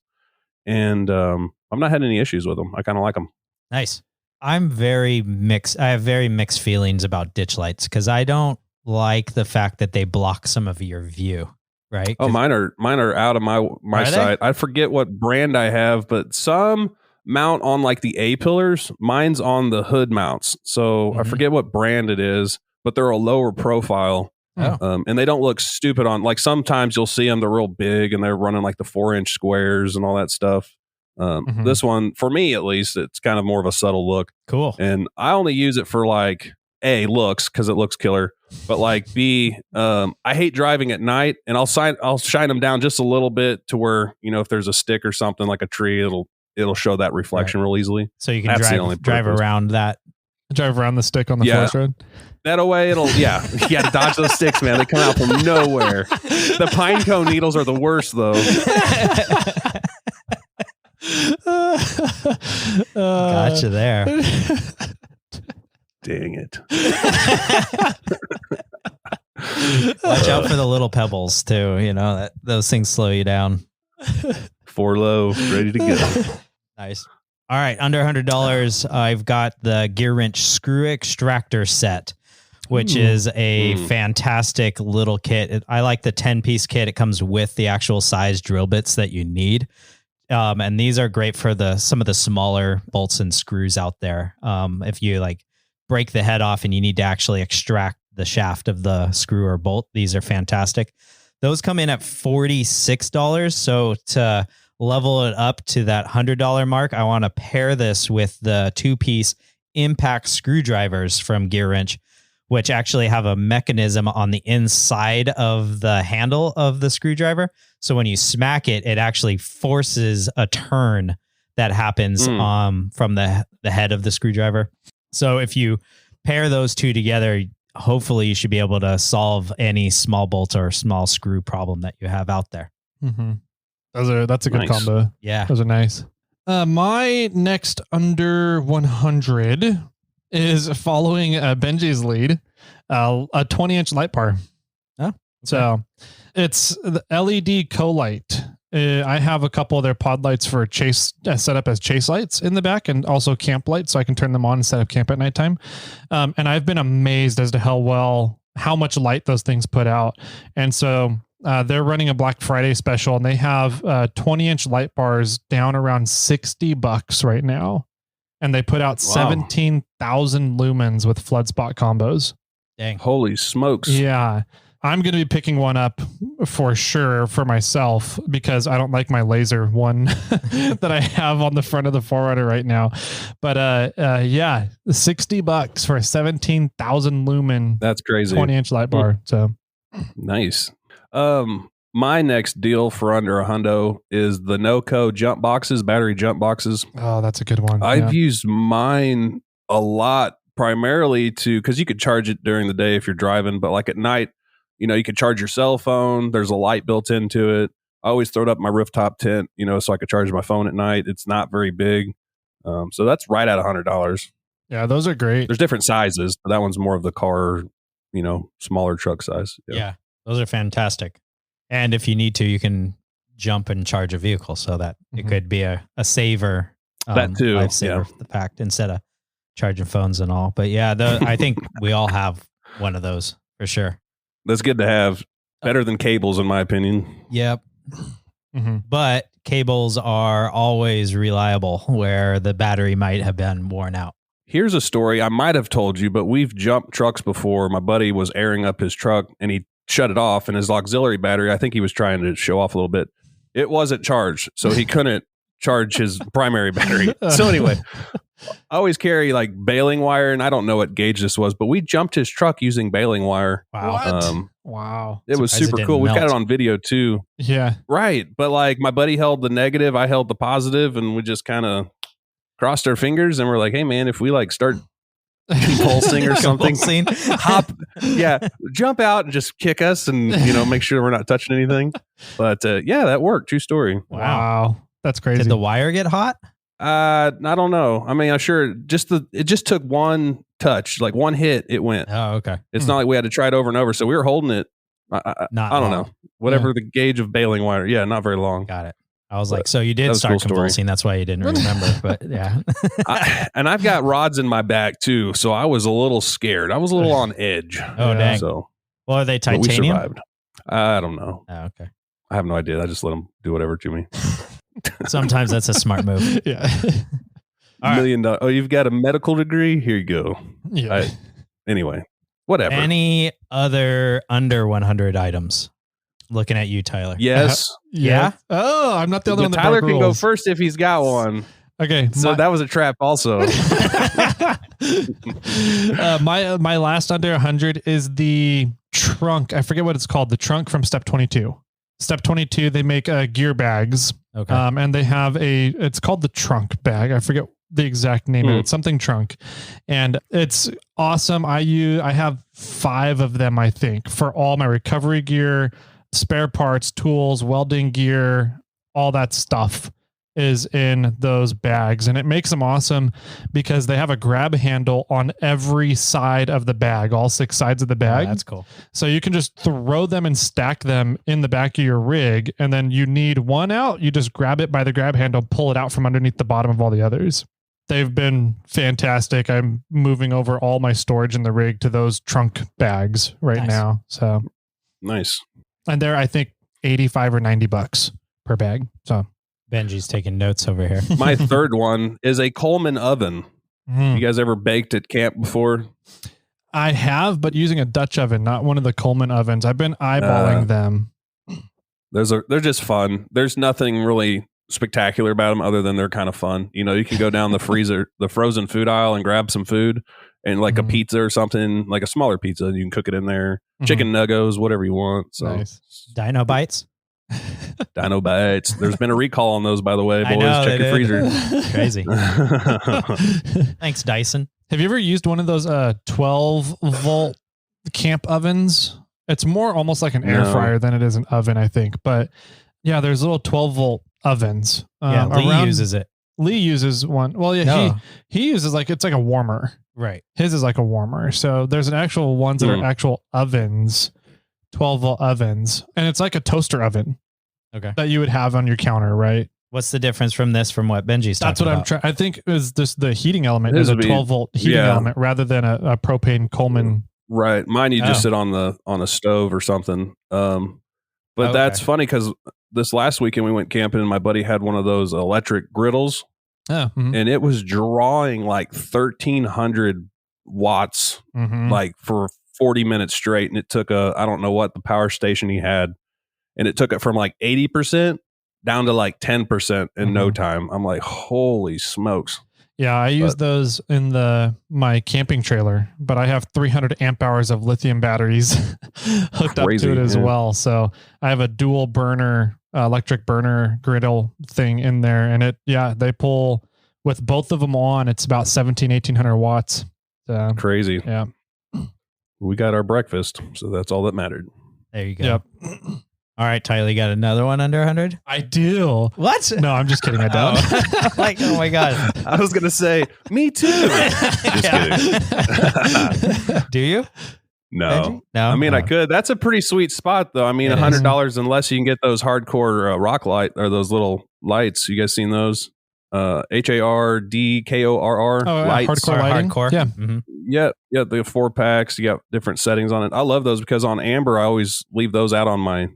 And I'm not had any issues with them. I kind of like them. Nice. I'm very mixed. I have very mixed feelings about ditch lights because I don't like the fact that they block some of your view. Right. Oh, mine are out of my sight. I forget what brand I have, but some mount on like the A pillars. Mine's on the hood mounts. So I forget what brand it is, but they're a lower profile. Oh. And they don't look stupid on, like, sometimes you'll see them, they're real big and they're running like the 4-inch squares and all that stuff. This one, for me at least, it's kind of more of a subtle look. Cool. And I only use it for like A, looks, because it looks killer. But like B, I hate driving at night, and I'll shine them down just a little bit to where, if there's a stick or something like a tree, it'll show that reflection real easily. So you can drive around that. Drive around the stick on the forest road. That way you gotta dodge those sticks, man. They come out from nowhere. The pine cone needles are the worst though. Gotcha there. Dang it. Watch out for the little pebbles too. Those things slow you down. 4 low, ready to go. Nice. All right. Under $100, I've got the gear wrench screw extractor set, which is a fantastic little kit. I like the 10-piece kit. It comes with the actual size drill bits that you need. And these are great for some of the smaller bolts and screws out there. If you like break the head off and you need to actually extract the shaft of the screw or bolt, these are fantastic. Those come in at $46. So to level it up to that $100 mark, I want to pair this with the 2-piece impact screwdrivers from Gear Wrench, which actually have a mechanism on the inside of the handle of the screwdriver. So when you smack it, it actually forces a turn that happens from the head of the screwdriver. So if you pair those two together, hopefully you should be able to solve any small bolt or small screw problem that you have out there. Mm-hmm. That's a good combo. Yeah. Those are nice. My next under 100 is following Benji's lead, a 20-inch light bar. Oh, okay. So it's the LED co-light. I have a couple of their pod lights for chase set up as chase lights in the back, and also camp lights, so I can turn them on instead of camp at nighttime. And I've been amazed as to how much light those things put out. And so they're running a Black Friday special, and they have 20-inch light bars down around $60 right now. And they put out 17,000 lumens with flood spot combos. Dang. Holy smokes. Yeah. I'm going to be picking one up for sure for myself, because I don't like my laser one that I have on the front of the 4Runner right now. But yeah, $60 for a 17,000 lumen. That's crazy. 20-inch light bar. So nice. My next deal for under $100 is the NOCO jump boxes, battery jump boxes. Oh, that's a good one. I've used mine a lot, primarily because you could charge it during the day if you're driving, but like at night, you could charge your cell phone. There's a light built into it. I always throw it up my rooftop tent, so I could charge my phone at night. It's not very big. So that's right at $100. Yeah, those are great. There's different sizes, but that one's more of the car, smaller truck size. Yeah, those are fantastic. And if you need to, you can jump and charge a vehicle, so that it could be a saver. That too. Lifesaver for the fact, instead of charging phones and all. But yeah, I think we all have one of those for sure. That's good to have. Better than cables, in my opinion. Yep. but cables are always reliable where the battery might have been worn out. Here's a story I might have told you, but we've jumped trucks before. My buddy was airing up his truck and he shut it off, and his auxiliary battery, I think he was trying to show off a little bit. It wasn't charged, so he couldn't charge his primary battery. So anyway, I always carry like baling wire, and I don't know what gauge this was, but we jumped his truck using baling wire. Wow. Wow. It was super cool. We've got it on video too. Yeah. Right. But like my buddy held the negative, I held the positive, and we just kind of crossed our fingers and we're like, hey man, if we like start pulsing or something, jump out and just kick us and, make sure we're not touching anything. But that worked. True story. Wow. That's crazy. Did the wire get hot? I don't know. I mean, I'm sure it just took one touch, like one hit, it went. Oh, okay. It's not like we had to try it over and over. So we were holding it. I don't know. Whatever the gauge of baling wire. Yeah, not very long. Got it. I was like, so you did start convulsing. That's why you didn't remember. But yeah. And I've got rods in my back too. So I was a little scared. I was a little on edge. Oh, dang. So, well, are they titanium? We survived. I don't know. Oh, okay. I have no idea. I just let them do whatever to me. Sometimes that's a smart move. Yeah. $1 million. Oh, you've got a medical degree? Here you go. Yeah. Anyway, whatever. Any other under 100 items? Looking at you, Tyler. Yes. Yeah. Oh, I'm not the only one that Tyler broke can go rules. first if he's got one. Okay. So that was a trap also. My last under 100 is the trunk. I forget what it's called. The trunk from Step 22. Step 22, they make gear bags. Okay. And they have it's called the trunk bag. I forget the exact name of it. It's something trunk. And it's awesome. I have 5 of them, I think, for all my recovery gear, spare parts, tools, welding gear, all that stuff is in those bags. And it makes them awesome because they have a grab handle on every side of the bag, all 6 sides of the bag. Oh, that's cool. So you can just throw them and stack them in the back of your rig. And then you need one out, you just grab it by the grab handle, pull it out from underneath the bottom of all the others. They've been fantastic. I'm moving over all my storage in the rig to those trunk bags right now. So nice. And they're, I think, $85 or $90 per bag. So Benji's taking notes over here. My third one is a Coleman oven. You guys ever baked at camp before? I have, but using a Dutch oven, not one of the Coleman ovens. I've been eyeballing them. They're just fun. There's nothing really spectacular about them other than they're kind of fun. You can go down the freezer, the frozen food aisle and grab some food and like a pizza or something, like a smaller pizza, and you can cook it in there. Chicken nuggets, whatever you want. So nice. Dino bites. Dino bites. There's been a recall on those, by the way, boys. Check your freezer. Crazy. Thanks, Dyson. Have you ever used one of those 12-volt camp ovens? It's more almost like an air fryer than it is an oven, I think. But yeah, there's little 12-volt ovens. Lee uses it. Lee uses one. Well, yeah, he uses it's like a warmer. Right. His is like a warmer. So there's an actual ones that are actual ovens, 12-volt ovens, and it's like a toaster oven. Okay. That you would have on your counter, right? What's the difference from what Benji's talking about? That's what I'm trying. I think is this the heating element is a 12-volt heating element rather than a propane Coleman. Right. Mine, you just sit on a stove or something. But that's funny because this last weekend we went camping and my buddy had one of those electric griddles. And it was drawing like 1,300 watts, like for 40 minutes straight. And it took I don't know what the power station he had. And it took it from like 80% down to like 10% in no time. I'm like, holy smokes. Yeah, I use those in my camping trailer, but I have 300 amp hours of lithium batteries hooked up to it as well. So I have a dual burner, electric burner griddle thing in there. And they pull with both of them on. It's about 1,800 watts. Crazy. Yeah. We got our breakfast. So that's all that mattered. There you go. Yep. All right, Tyler, you got another one under 100? I do. What? No, I'm just kidding. I don't. Oh my God. I was going to say, me too. Just kidding. Do you? No. Benji? No. I mean, I could. That's a pretty sweet spot, though. I mean, $100 unless you can get those HardKorr rock light or those little lights. You guys seen those? HardKorr lights. HardKorr lighting. HardKorr. Yeah. Yeah. The 4-packs. You got different settings on it. I love those because on Amber, I always leave those out on my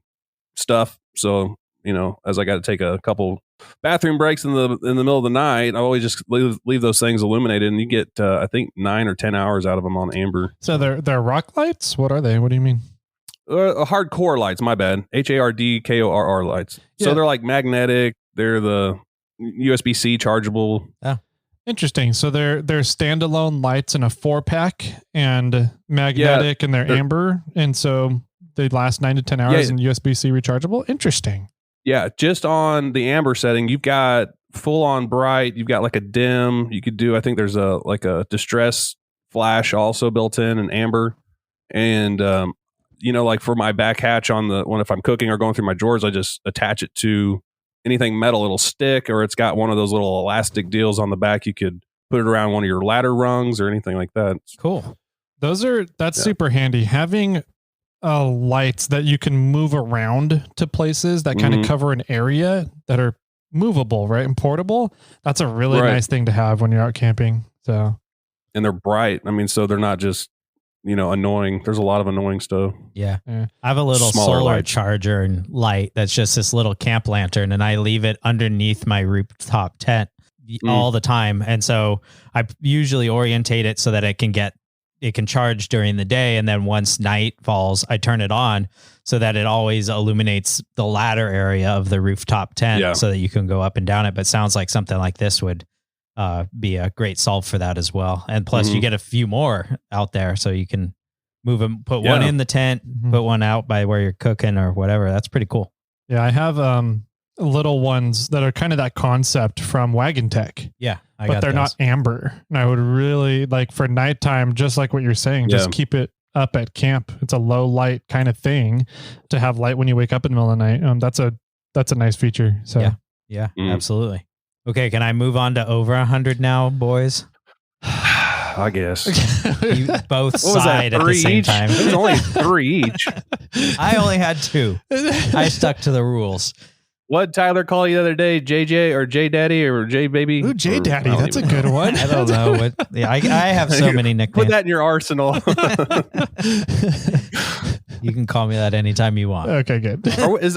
stuff. So as I got to take a couple bathroom breaks in the middle of the night, I always just leave those things illuminated, and you get I think 9 or 10 hours out of them on amber. So they're rock lights. What are they? What do you mean? HardKorr lights. My bad. HardKorr lights. Yeah. So they're like magnetic. They're the USB-C chargeable. Oh. Interesting. So they're standalone lights in a 4-pack and magnetic, and they're amber, and so they last 9 to 10 hours and USB-C rechargeable. Interesting. Yeah, just on the amber setting, you've got full on bright. You've got like a dim. You could do. I think there's a distress flash also built in amber, and like for my back hatch if I'm cooking or going through my drawers, I just attach it to anything metal. It'll stick, or it's got one of those little elastic deals on the back. You could put it around one of your ladder rungs or anything like that. Cool. That's super handy. Having lights that you can move around to places that kind of cover an area that are movable, right? And portable. That's a really nice thing to have when you're out camping. So, and they're bright. I mean, so they're not just, annoying. There's a lot of annoying stuff. Yeah. I have a little solar charger and light that's just this little camp lantern, and I leave it underneath my rooftop tent all the time. And so I usually orientate it so that it can charge during the day. And then once night falls, I turn it on so that it always illuminates the ladder area of the rooftop tent so that you can go up and down it. But sounds like something like this would be a great solve for that as well. And plus you get a few more out there, so you can move them, put one in the tent, put one out by where you're cooking or whatever. That's pretty cool. Yeah. I have little ones that are kind of that concept from Wagon Tech. Yeah. But they're not amber. And I would really like for nighttime, just like what you're saying, just keep it up at camp. It's a low light kind of thing to have light when you wake up in the middle of the night. That's a nice feature. So yeah, absolutely. Okay. Can I move on to over 100 now, boys? I guess. You both sighed at the same time. It was only 3 each. I only had 2. I stuck to the rules. What Tyler call you the other day? JJ or J Daddy or J Baby? Ooh, J Daddy. That's a good one. I don't know. I have so many nicknames. Put that in your arsenal. You can call me that anytime you want. Okay, good.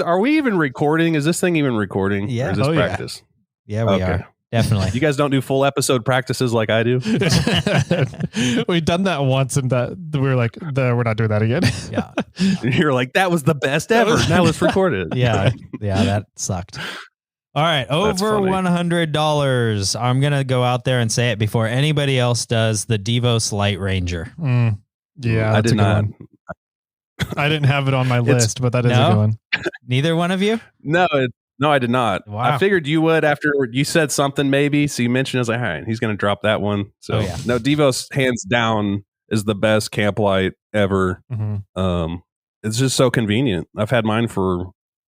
Are we even recording? Is this thing even recording? Yeah. Or is this practice? Yeah, we are. Definitely. You guys don't do full episode practices like I do? We've done that once, and that we were like, we're not doing that again. Yeah. You're like, that was the best ever. Now let's record it. Yeah, that sucked. All right, over $100. I'm going to go out there and say it before anybody else does. The Devos Light Ranger. Yeah, I did not. I didn't have it on my list, but that is a good one. Neither one of you? No, I did not. Wow. I figured you would after you said something maybe. So you mentioned, I was like, all right, he's going to drop that one. So no, Devos hands down is the best camp light ever. It's just so convenient. I've had mine for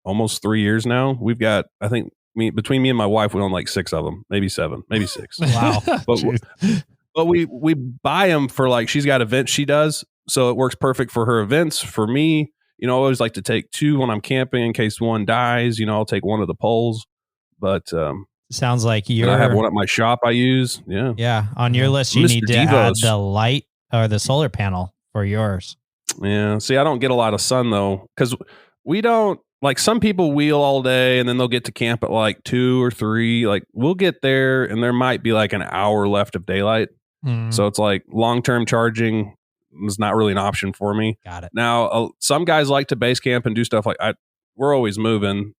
almost 3 years now. We've got, I think between me and my wife, we own like 6 of them, maybe 7, maybe 6. Wow. But we buy them for like, she's got events she does. So it works perfect for her events. For me, I always like to take 2 when I'm camping in case one dies. I'll take one of the poles. But sounds like I have one at my shop I use. Yeah. Yeah. On your list, you need to add the light or the solar panel for yours. Yeah. See, I don't get a lot of sun though, because we don't, like, some people wheel all day and then they'll get to camp at like 2 or 3. Like, we'll get there and there might be like an hour left of daylight. So it's like long-term charging is not really an option for me. Got it. Now, some guys like to base camp and do stuff like we're always moving.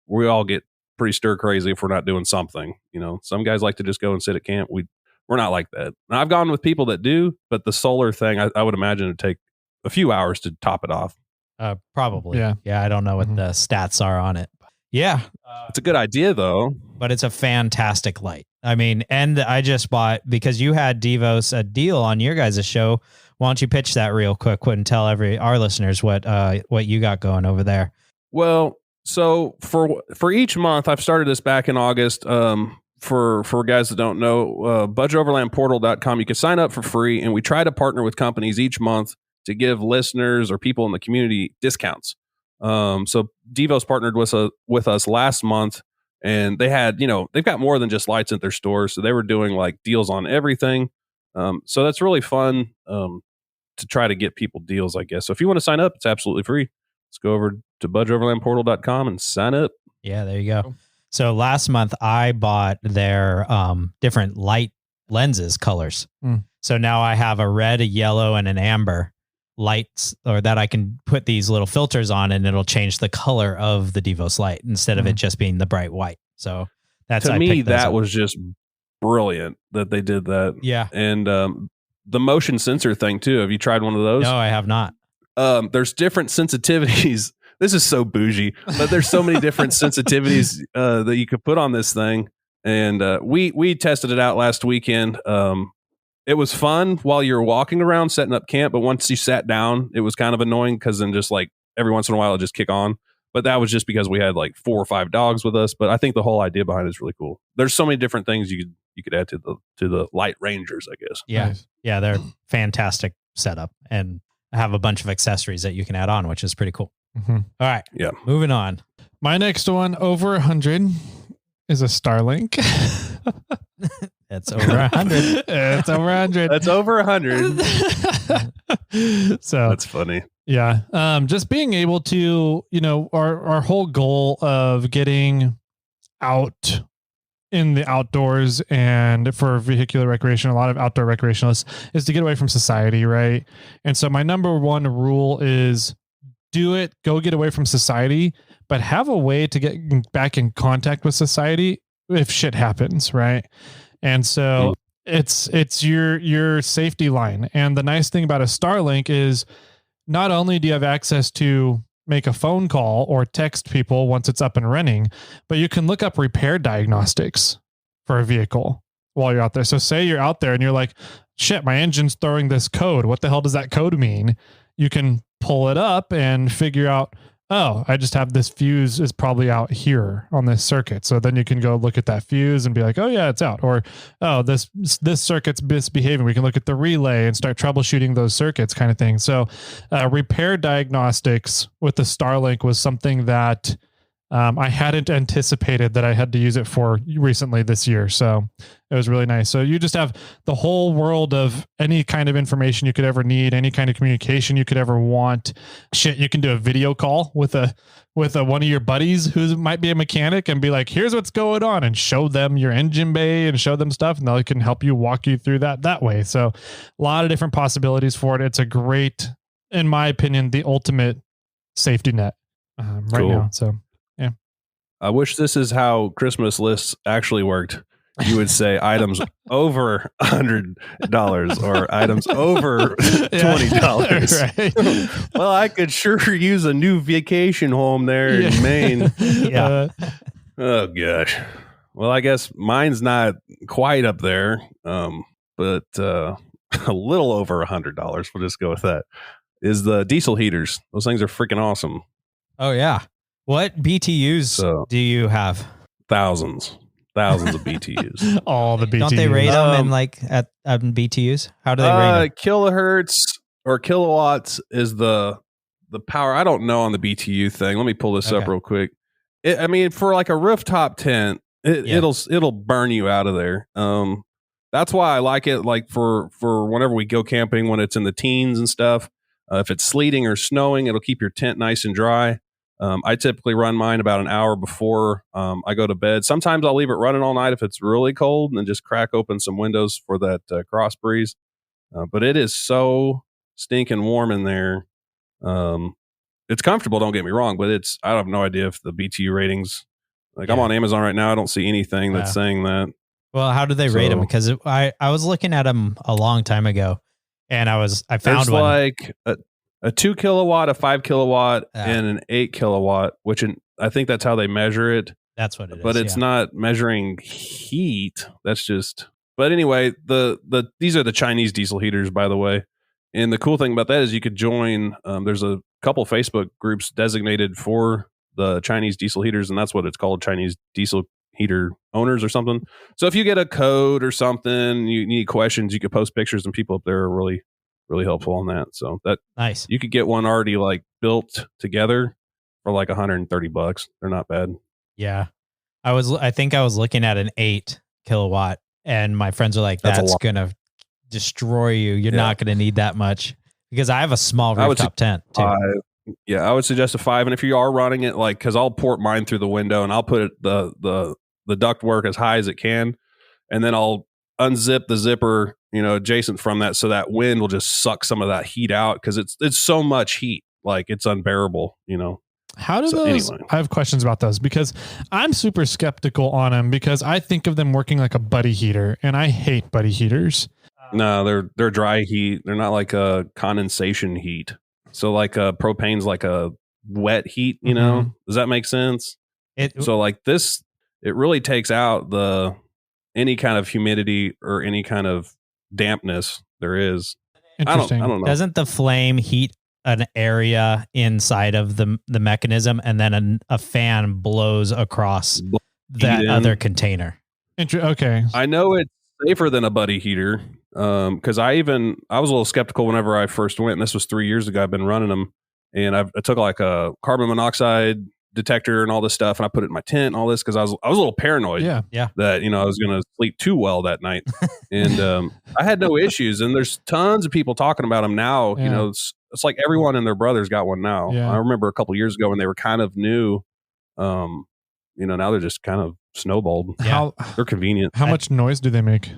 We all get pretty stir crazy if we're not doing something. Some guys like to just go and sit at camp. We're not like that. And I've gone with people that do, but the solar thing, I would imagine it'd take a few hours to top it off. Probably. Yeah. Yeah. I don't know what the stats are on it. Yeah. It's a good idea though. But it's a fantastic light. I mean, and I just bought, because you had Devos a deal on your guys' show. Why don't you pitch that real quick and tell our listeners what you got going over there? Well, so for each month, I've started this back in August. For guys that don't know, budgetoverlandportal.com, you can sign up for free, and we try to partner with companies each month to give listeners or people in the community discounts. So Devos partnered with us last month, and they had, they've got more than just lights at their store, so they were doing like deals on everything. So that's really fun to try to get people deals, I guess. So if you want to sign up, it's absolutely free. Let's go over to budgetoverlandportal.com and sign up. Yeah, there you go. So last month I bought their different light lenses colors. So now I have a red, a yellow, and an amber lights, or that I can put these little filters on and it'll change the color of the Devos light instead of it just being the bright white. So that's, to me, that was just brilliant that they did that. Yeah. And the motion sensor thing too. Have you tried one of those? No, I have not. There's different sensitivities. This is so bougie, but there's so many different sensitivities that you could put on this thing. And we tested it out last weekend. It was fun while you're walking around setting up camp, but once you sat down, it was kind of annoying because then just like every once in a while it just kick on. But that was just because we had like 4 or 5 dogs with us. But I think the whole idea behind it is really cool. There's so many different things you could add to the light rangers, I guess. Yeah. Nice. Yeah, they're fantastic setup and have a bunch of accessories that you can add on, which is pretty cool. All right. Yeah. Moving on. My next one, over 100, is a Starlink. It's over 100. It's over 100. That's over 100. So that's funny. Yeah. Just being able to, our whole goal of getting out in the outdoors and for vehicular recreation, a lot of outdoor recreationalists, is to get away from society, right? And so my number one rule is do it, go get away from society, but have a way to get back in contact with society if shit happens, right? And so it's your safety line. And the nice thing about a Starlink is not only do you have access to make a phone call or text people once it's up and running, but you can look up repair diagnostics for a vehicle while you're out there. So say you're out there and you're like, shit, my engine's throwing this code. What the hell does that code mean? You can pull it up and figure out, oh, I just have this fuse is probably out here on this circuit. So then you can go look at that fuse and be like, oh yeah, it's out. Or, oh, this circuit's misbehaving. We can look at the relay and start troubleshooting those circuits kind of thing. So repair diagnostics with the Starlink was something that I hadn't anticipated that I had to use it for recently this year. So it was really nice. So you just have the whole world of any kind of information you could ever need, any kind of communication you could ever want. Shit, you can do a video call with one of your buddies who might be a mechanic and be like, here's what's going on, and show them your engine bay and show them stuff, and they can help you walk you through that way. So a lot of different possibilities for it. It's a great, in my opinion, the ultimate safety net right now. So I wish this is how Christmas lists actually worked. You would say items over $100 or items over $20. Right. Well, I could sure use a new vacation home there in Maine. Yeah. Oh gosh. Well, I guess mine's not quite up there, but a little over $100. We'll just go with that. Is the diesel heaters. Those things are freaking awesome. Oh yeah. What BTUs do you have? Thousands of BTUs. All the BTUs. Don't they rate them in like at BTUs? How do they rate them? Kilohertz or kilowatts is the power. I don't know on the BTU thing. Let me pull this up real quick. For like a rooftop tent, it'll burn you out of there. That's why I like it. Like for whenever we go camping, when it's in the teens and stuff. If it's sleeting or snowing, it'll keep your tent nice and dry. I typically run mine about an hour before I go to bed. Sometimes I'll leave it running all night if it's really cold and then just crack open some windows for that cross breeze. But it is so stinking warm in there. It's comfortable, don't get me wrong, but I have no idea if the BTU ratings, I'm on Amazon right now. I don't see anything that's saying that. Well, how do they rate them? Because I was looking at them a long time ago and I found one. Like a 2 kilowatt, a 5 kilowatt, and an 8 kilowatt, which I think that's how they measure it. That's what it is. But it's not measuring heat. That's just. But anyway, these are the Chinese diesel heaters, by the way. And the cool thing about that is you could join. There's a couple Facebook groups designated for the Chinese diesel heaters, and that's what it's called, Chinese diesel heater owners or something. So if you get a code or something, you need questions, you could post pictures, and people up there are really helpful on that. So that nice. You could get one already like built together for like $130. They're not bad. Yeah. I think I was looking at an 8 kilowatt and my friends are like, that's going to destroy you. You're not going to need that much because I have a small rooftop tent too. Yeah, I would suggest a 5. And if you are running it, like, because I'll port mine through the window and I'll put it the duct work as high as it can, and then I'll unzip the zipper, adjacent from that, so that wind will just suck some of that heat out, because it's so much heat, like it's unbearable. How do those? Anyway. I have questions about those, because I'm super skeptical on them, because I think of them working like a buddy heater, and I hate buddy heaters. No, they're dry heat. They're not like a condensation heat. So like propane's like a wet heat, Does that make sense? So like this, it really takes out any kind of humidity or any kind of dampness there is. Interesting. I don't know. Doesn't the flame heat an area inside of the mechanism, and then a fan blows across that other container? Okay. I know it's safer than a buddy heater. Because I was a little skeptical whenever I first went, and this was 3 years ago. I've been running them, and I took like a carbon monoxide detector and all this stuff, and I put it in my tent and all this, because I was a little paranoid that I was going to sleep too well that night. And I had no issues, and there's tons of people talking about them now. It's like everyone and their brother's got one now. I remember a couple years ago when they were kind of new. Now they're just kind of snowballed. They're convenient. How much noise do they make?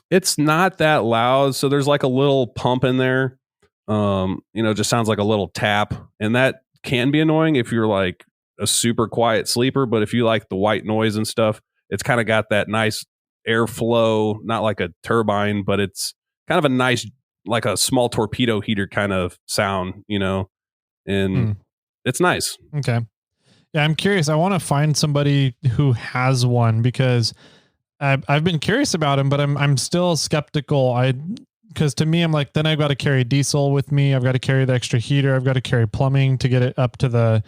It's not that loud. So there's like a little pump in there. Just sounds like a little tap, and that can be annoying if you're like a super quiet sleeper. But if you like the white noise and stuff, it's kind of got that nice airflow, not like a turbine, but it's kind of a nice, like a small torpedo heater kind of sound, and it's nice. Okay. Yeah, I'm curious. I want to find somebody who has one, because I've been curious about him, but I'm still skeptical. Because to me, I'm like, then I've got to carry diesel with me. I've got to carry the extra heater. I've got to carry plumbing to get it up to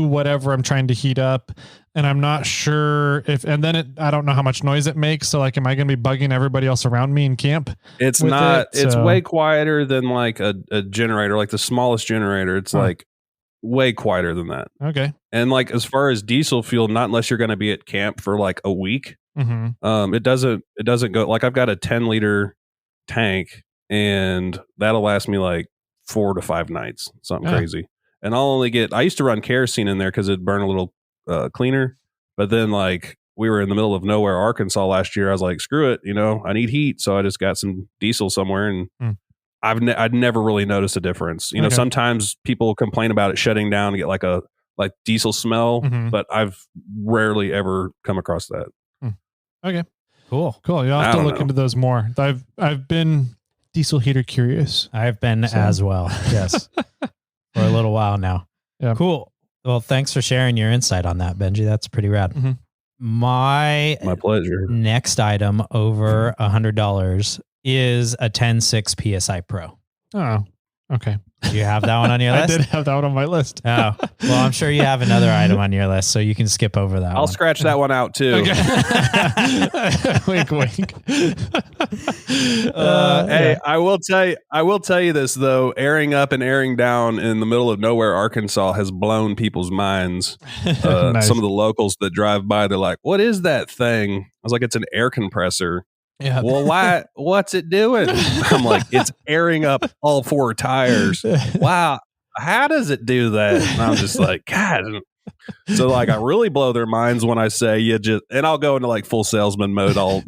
whatever I'm trying to heat up. And I'm not sure I don't know how much noise it makes. So like, am I going to be bugging everybody else around me in camp? It's not, it's way quieter than like a generator, like the smallest generator. It's like way quieter than that. Okay. And like, as far as diesel fuel, not unless you're going to be at camp for like a week. It doesn't go, like I've got a 10-liter tank, and that'll last me like 4 to 5 nights, something crazy. And I used to run kerosene in there because it'd burn a little cleaner. But then like we were in the middle of nowhere, Arkansas last year. I was like, screw it, I need heat. So I just got some diesel somewhere, and I'd never really noticed a difference. Sometimes people complain about it shutting down and get like a diesel smell, but I've rarely ever come across that. Okay. Cool. You'll have to look into those more. I've been diesel heater curious. I've been as well. Yes. For a little while now. Yeah. Cool. Well, thanks for sharing your insight on that, Benji. That's pretty rad. My pleasure. Next item over $100 is a 10.6 PSI Pro. Oh, okay. Do you have that one on your list? I did have that one on my list. Oh, well, I'm sure you have another item on your list, so you can skip over that. I'll scratch that one out too. Okay. Wink, wink. Hey, I will tell you this though. Airing up and airing down in the middle of nowhere, Arkansas, has blown people's minds. Nice. Some of the locals that drive by, they're like, "What is that thing?" I was like, "It's an air compressor." Yeah. Well, why? What's it doing? I'm like, it's airing up all 4 tires. Wow. How does it do that? And I'm just like, God. So like, I really blow their minds when I say and I'll go into like full salesman mode. I'll,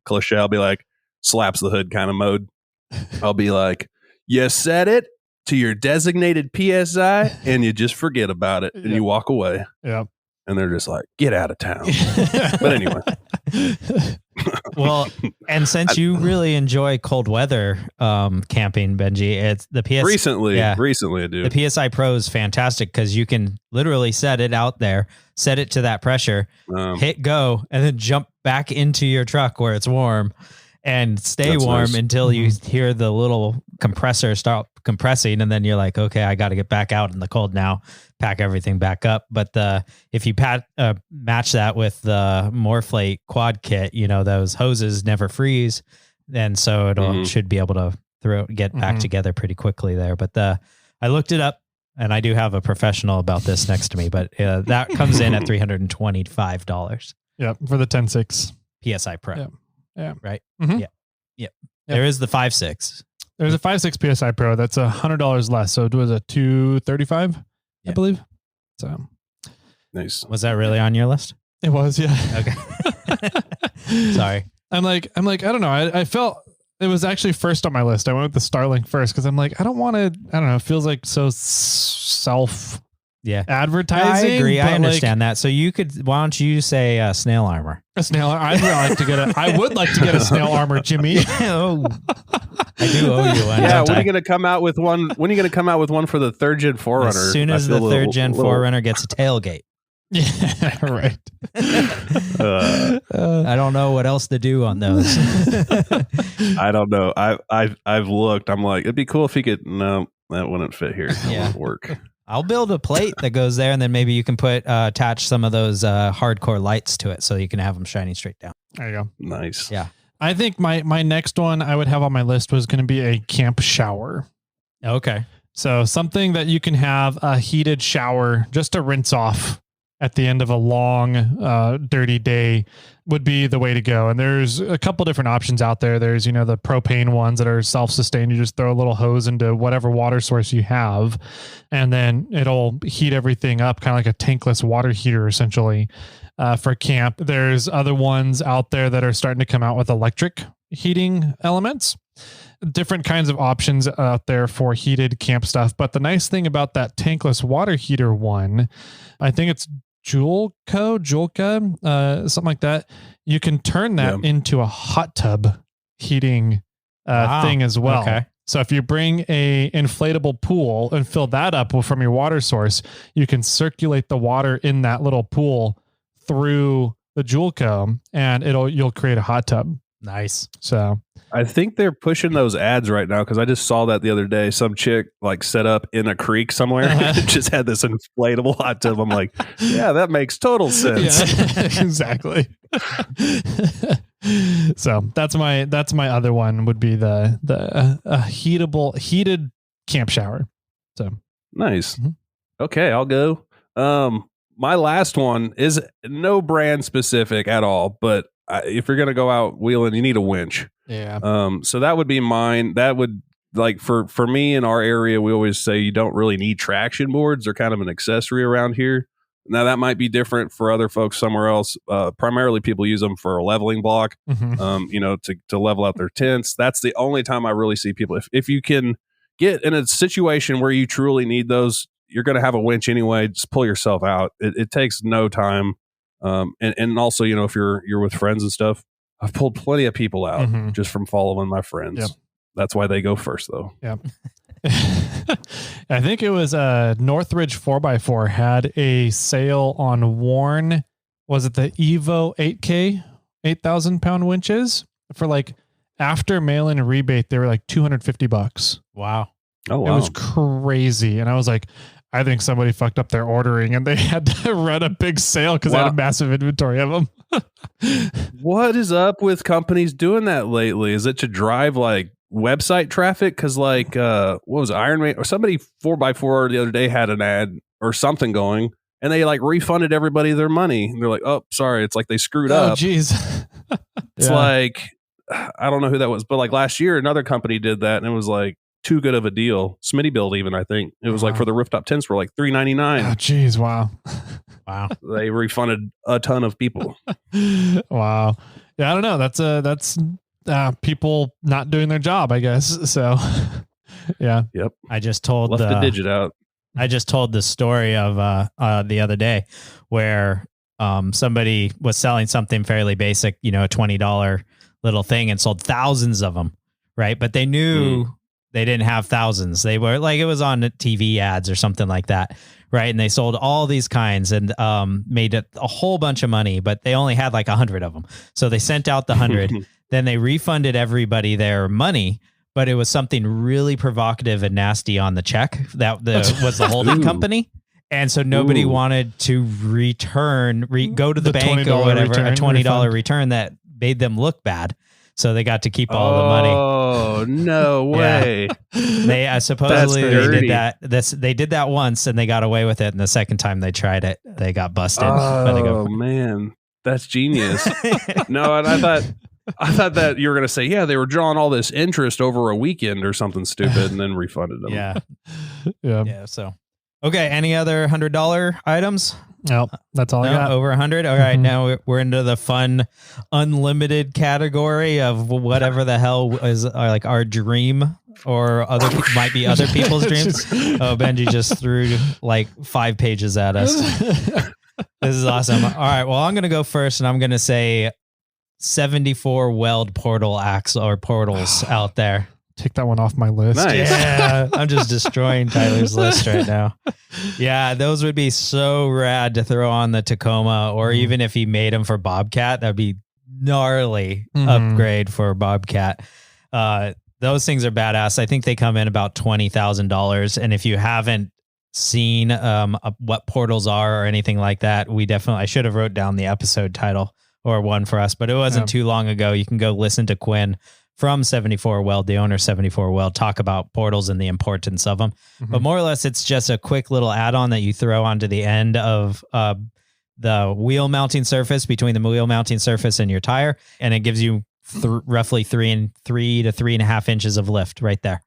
cliche. I'll be like, slaps the hood kind of mode. I'll be like, you set it to your designated PSI and you just forget about it and you walk away. Yeah. And they're just like, get out of town. But anyway. Well, and since you really enjoy cold weather camping, Benji, it's the recently I do. The PSI Pro is fantastic because you can literally set it out there, set it to that pressure, hit go, and then jump back into your truck where it's warm and stay warm until you hear the little compressor start compressing, and then you're like, okay, I got to get back out in the cold now, pack everything back up. But if you match that with the Morflate quad kit, those hoses never freeze, and so it should be able to get back together pretty quickly there. But I looked it up, and I do have a professional about this next to me, but that comes in at $325. Yeah, for the 10.6 PSI Pro. Yeah. Right. Mm-hmm. Yeah. There is the 5.6. There's a 5.6 PSI Pro that's $100 less. So it was a $235, I believe. So nice. Was that really on your list? It was, yeah. Okay. Sorry. I'm like, I don't know. I felt it was actually first on my list. I went with the Starlink first because I'm like, I don't want to. I don't know. It feels like so self. Yeah, advertising. I agree. I understand that. So you could. Why don't you say Snail armor? A Snail. I would like to get a Snail armor, Jimmy. Oh, I do owe you one. Yeah, when are you going to come out with one? When are you going to come out with one for the 3rd gen 4Runner? As soon as the 3rd gen 4Runner gets a tailgate. Yeah, right. I don't know what else to do on those. I don't know. I've looked. I'm like, it'd be cool if he could. No, that wouldn't fit here. That wouldn't work. I'll build a plate that goes there, and then maybe you can attach some of those HardKorr lights to it, so you can have them shining straight down. There you go. Nice. Yeah. I think my next one I would have on my list was going to be a camp shower. Okay. So something that you can have a heated shower just to rinse off at the end of a long, dirty day would be the way to go. And there's a couple different options out there. There's, the propane ones that are self-sustained. You just throw a little hose into whatever water source you have, and then it'll heat everything up, kind of like a tankless water heater, essentially, for camp. There's other ones out there that are starting to come out with electric heating elements. Different kinds of options out there for heated camp stuff. But the nice thing about that tankless water heater one, I think it's Julka, something like that. You can turn that into a hot tub heating thing as well. Okay. So if you bring a inflatable pool and fill that up from your water source, you can circulate the water in that little pool through the Julka, and you'll create a hot tub. Nice. So I think they're pushing those ads right now because I just saw that the other day. Some chick set up in a creek somewhere and just had this inflatable hot tub. I'm like, yeah, that makes total sense. Yeah, exactly. So that's my other one would be the heated camp shower. So nice. Mm-hmm. Okay, I'll go. My last one is no brand specific at all, but if you're going to go out wheeling, you need a winch. Yeah. So that would be mine. That would for me in our area, we always say you don't really need traction boards. They're kind of an accessory around here. Now that might be different for other folks somewhere else. Primarily people use them for a leveling block, to level out their tents. That's the only time I really see people. If you can get in a situation where you truly need those, you're going to have a winch anyway. Just pull yourself out. It takes no time. And also, if you're with friends and stuff, I've pulled plenty of people out just from following my friends. Yep. That's why they go first, though. Yeah. I think it was Northridge 4x4 had a sale on worn. Was it the Evo 8K 8,000 pound winches for after mail-in rebate? They were $250. Wow. Oh, wow. It was crazy. And I was like, I think somebody fucked up their ordering and they had to run a big sale because they had a massive inventory of them. What is up with companies doing that lately? Is it to drive website traffic? Because what was Iron Man or somebody 4x4 the other day had an ad or something going and they refunded everybody their money. And they're like, oh, sorry. It's they screwed up. Oh, geez. It's I don't know who that was, but last year, another company did that and it was too good of a deal. Smitty Build, even I think it was for the rooftop tents were $399. Oh, geez, wow. They refunded a ton of people. Wow. Yeah, I don't know. That's people not doing their job, I guess. So, yeah. Yep. I just told left the digit out. I just told the story of the other day where somebody was selling something fairly basic, a $20 little thing, and sold thousands of them, right? But they knew. They didn't have thousands. They were it was on TV ads or something like that. Right. And they sold all these kinds and made a whole bunch of money, but they only had 100 of them. So they sent out the 100, then they refunded everybody their money, but it was something really provocative and nasty on the check that was the holding company. And so nobody wanted to go to the bank or whatever, a $20 return that made them look bad. So they got to keep all the money. Oh, no way. They supposedly they did that. They did that once and they got away with it. And the second time they tried it, they got busted. Oh, man. That's genius. No, and I thought I thought that you were going to say, yeah, they were drawing all this interest over a weekend or something stupid and then refunded them. Yeah. Yeah. So, okay. Any other $100 items? No, that's all I got. Over 100. All right. Now we're into the fun, unlimited category of whatever the hell is like our dream or might be other people's dreams. Oh, Benji just threw like 5 pages at us. This is awesome. All right. Well, I'm going to go first and I'm going to say 74 weld portal axle or portals out there. Take that one off my list. Nice. Yeah. I'm just destroying Tyler's list right now. Yeah. Those would be so rad to throw on the Tacoma, or even if he made them for Bobcat, that'd be gnarly upgrade for Bobcat. Those things are badass. I think they come in about $20,000. And if you haven't seen what portals are or anything like that, I should have wrote down the episode title or one for us, but it wasn't too long ago. You can go listen to Quinn from 74 Weld, the owner of 74 Weld, talk about portals and the importance of them. But more or less, it's just a quick little add-on that you throw onto the end of the wheel mounting surface, between the wheel mounting surface and your tire, and it gives you roughly 3 to 3.5 inches of lift right there.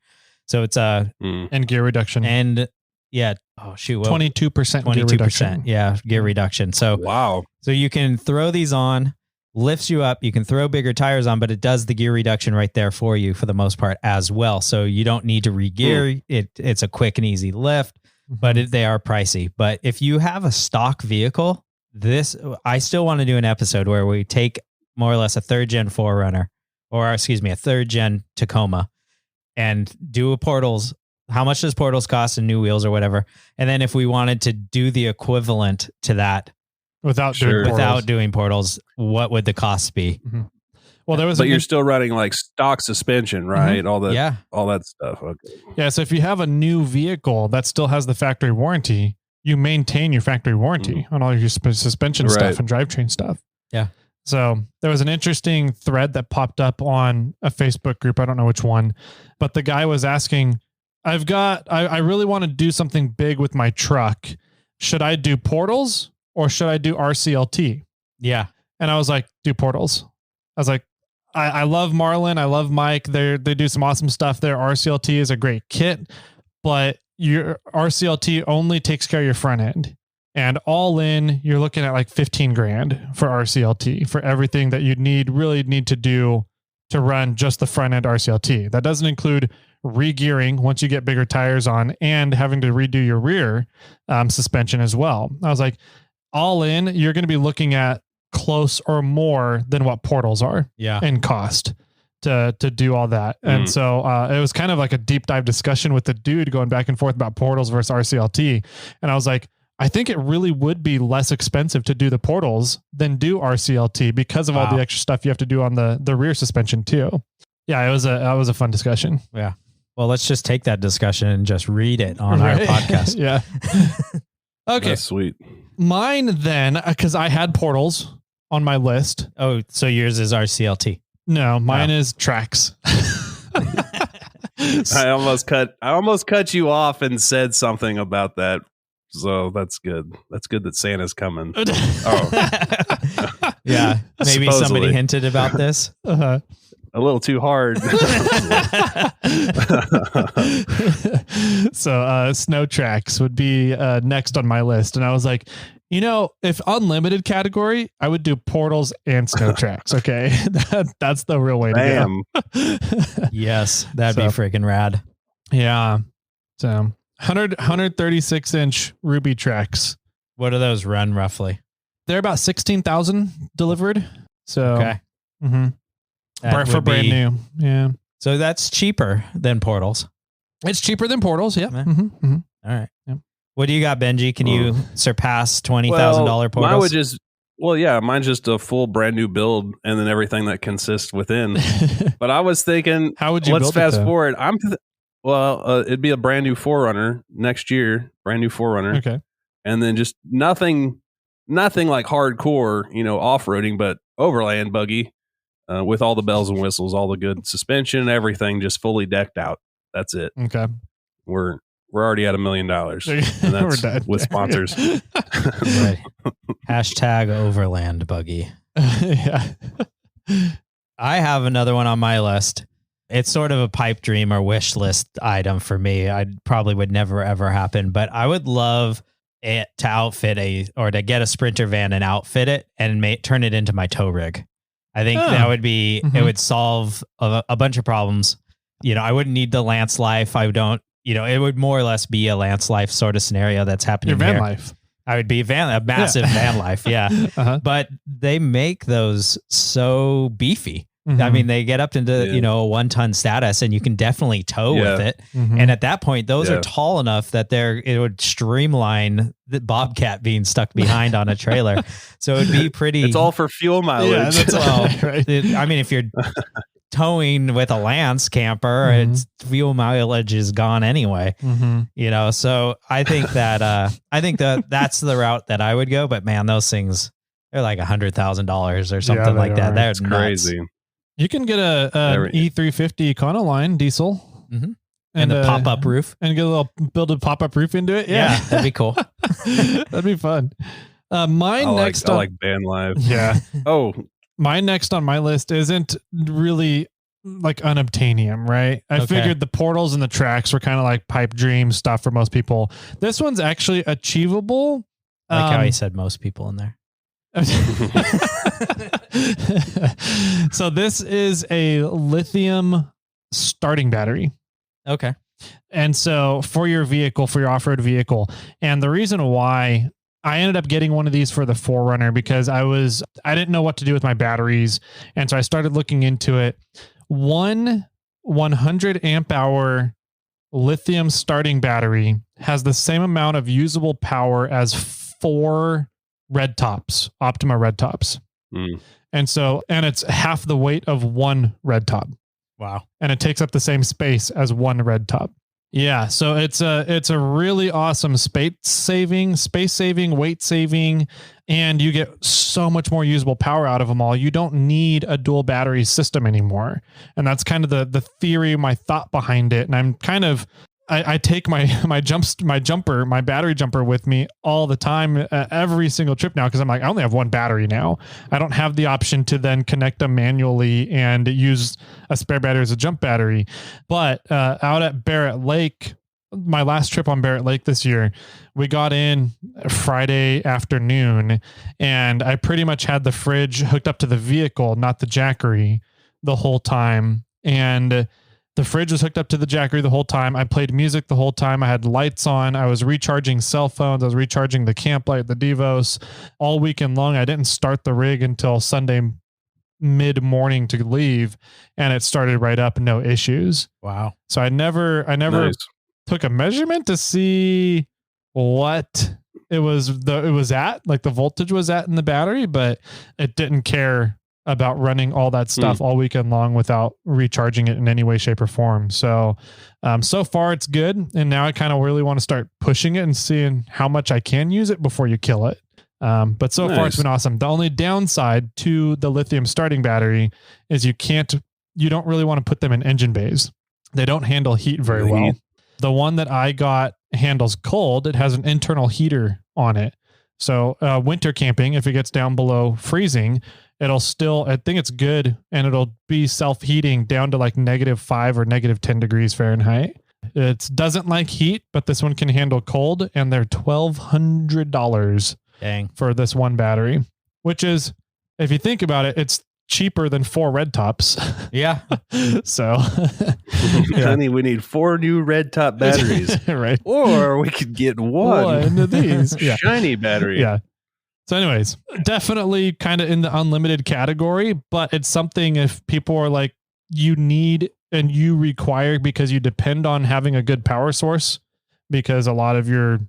So it's and gear reduction. And yeah. Oh shoot. 22% gear reduction. Yeah. Gear reduction. So wow. So you can throw these on, lifts you up. You can throw bigger tires on, but it does the gear reduction right there for you for the most part as well. So you don't need to re-gear. It's a quick and easy lift, but they are pricey. But if you have a stock vehicle, I still want to do an episode where we take more or less a 3rd gen 4Runner, or excuse me, a 3rd gen Tacoma, and do a portals. How much does portals cost and new wheels or whatever? And then if we wanted to do the equivalent to that without doing portals, what would the cost be? Well, you're still running like stock suspension, right? All that stuff. Okay. Yeah. So if you have a new vehicle that still has the factory warranty, you maintain your factory warranty on all your suspension stuff and drivetrain stuff. Yeah. So there was an interesting thread that popped up on a Facebook group. I don't know which one, but the guy was asking, I really want to do something big with my truck. Should I do portals or should I do RCLT? Yeah. And I was like, do portals. I was like, I love Marlon. I love Mike. They do some awesome stuff there. RCLT is a great kit, but your RCLT only takes care of your front end, and all in, you're looking at like 15 grand for RCLT for everything that you really need to do to run just the front end RCLT. That doesn't include re-gearing once you get bigger tires on and having to redo your rear suspension as well. I was like, all in, you're going to be looking at close or more than what portals are in cost to do all that. And so it was kind of like a deep dive discussion with the dude going back and forth about portals versus RCLT. And I was like, I think it really would be less expensive to do the portals than do RCLT because of all the extra stuff you have to do on the rear suspension too. Yeah, it was a fun discussion. Yeah. Well, let's just take that discussion and just read it on our podcast. Yeah. Okay. That's sweet. Mine then, because I had portals on my list. Oh, so yours is RCLT. No, mine is tracks. I almost cut you off and said something about that. So that's good. That's good that Santa's coming. Oh. Yeah. Maybe somebody hinted about this. A little too hard. So snow tracks would be next on my list. And I was like, if unlimited category, I would do portals and snow tracks. Okay. That's the real way to go. Yes. That'd be freaking rad. Yeah. So 136 inch Ruby tracks. What do those run roughly? They're about 16,000 delivered. So, okay. For brand new. Yeah. So that's cheaper than portals. It's cheaper than portals. Yeah. All right. Yep. What do you got, Benji? Can you surpass $20,000 portals? Mine would just, mine's just a full brand new build and then everything that consists within. But I was thinking, how would you let's build fast it, forward. It'd be a brand new 4Runner next year, brand new 4Runner. Okay. And then just nothing like HardKorr, off-roading, but overland buggy with all the bells and whistles, all the good suspension, everything just fully decked out. That's it. Okay. We're already at $1 million. And that's We're done. with sponsors. Right. Hashtag overland buggy. Yeah. I have another one on my list. It's sort of a pipe dream or wish list item for me. I probably would never, ever happen, but I would love it to outfit or to get a Sprinter van and outfit it and turn it into my tow rig. I think that would be, it would solve a bunch of problems. You know, I wouldn't need the Lance life. It would more or less be a Lance life sort of scenario that's happening Your van here. life. I would be a massive van life. Yeah. But they make those so beefy. I mean, they get up into, a 1-ton status and you can definitely tow with it. And at that point, those are tall enough that it would streamline the Bobcat being stuck behind on a trailer. So it would be pretty. It's all for fuel mileage. Yeah, that's all. Right. I mean, if you're towing with a Lance camper, its fuel mileage is gone anyway. So I think that's the route that I would go. But man, those things, they're like $100,000 or something like that. They're crazy. You can get an E350 Econoline diesel and a pop-up roof and build a pop-up roof into it. Yeah, that'd be cool. That'd be fun. I like van life. Yeah. My next on my list isn't really like unobtainium, right? I figured the portals and the tracks were kind of like pipe dream stuff for most people. This one's actually achievable. I like how he said most people in there. So this is a lithium starting battery. Okay. And so for your off-road vehicle, and the reason why I ended up getting one of these for the 4Runner because I didn't know what to do with my batteries. And so I started looking into it. One 100 amp hour lithium starting battery has the same amount of usable power as 4 Optima red tops. And it's half the weight of one red top. Wow. And it takes up the same space as one red top. Yeah. So it's a really awesome space saving, weight saving, and you get so much more usable power out of them all. You don't need a dual battery system anymore. And that's kind of the theory, my thought behind it. And I'm kind of, I take my battery jumper with me all the time, every single trip now, because I'm like, I only have one battery now. I don't have the option to then connect them manually and use a spare battery as a jump battery. But out at Barrett Lake, my last trip on Barrett Lake this year, we got in Friday afternoon, and I pretty much had the fridge hooked up to the vehicle, not the Jackery, the whole time. And the fridge was hooked up to the Jackery the whole time. I played music the whole time. I had lights on. I was recharging cell phones. I was recharging the camp light, the Devos, all weekend long. I didn't start the rig until Sunday mid-morning to leave, and it started right up, no issues. Wow. So I never took a measurement to see what it was at, like the voltage was at in the battery, but it didn't care about running all that stuff all weekend long without recharging it in any way, shape, or form. So, so far it's good. And now I kind of really want to start pushing it and seeing how much I can use it before you kill it. But so far it's been awesome. The only downside to the lithium starting battery is you don't really want to put them in engine bays. They don't handle heat very well. The one that I got handles cold. It has an internal heater on it. So winter camping, if it gets down below freezing, it'll still, I think it's good, and it'll be self-heating down to like -5 or -10 degrees Fahrenheit. It doesn't like heat, but this one can handle cold, and they're $1,200 for this one battery, which is, if you think about it, it's cheaper than 4 red tops. Yeah. So, honey, we need 4 new red top batteries, right? Or we could get one of these shiny battery. Yeah. So anyways, definitely kind of in the unlimited category, but it's something if people are like, you need and you require because you depend on having a good power source, because a lot of your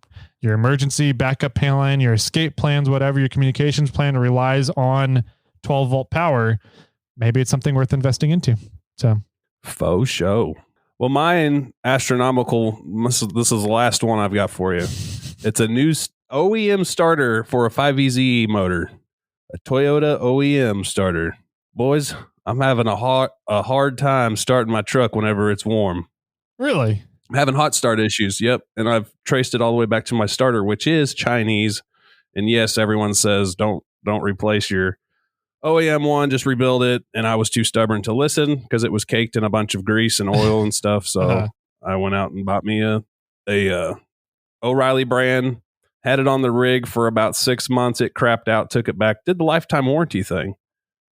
emergency backup plan, your escape plans, whatever, your communications plan relies on 12-volt power. Maybe it's something worth investing into. So faux show. Well, mine, astronomical. This is the last one I've got for you. It's a new OEM starter for a 5EZE motor, a Toyota OEM starter. Boys, I'm having a hard time starting my truck whenever it's warm. Really? I'm having hot start issues. Yep. And I've traced it all the way back to my starter, which is Chinese. And yes, everyone says don't replace your OEM one, just rebuild it. And I was too stubborn to listen because it was caked in a bunch of grease and oil and stuff. So I went out and bought me a O'Reilly brand, had it on the rig for about 6 months. It crapped out, took it back, did the lifetime warranty thing.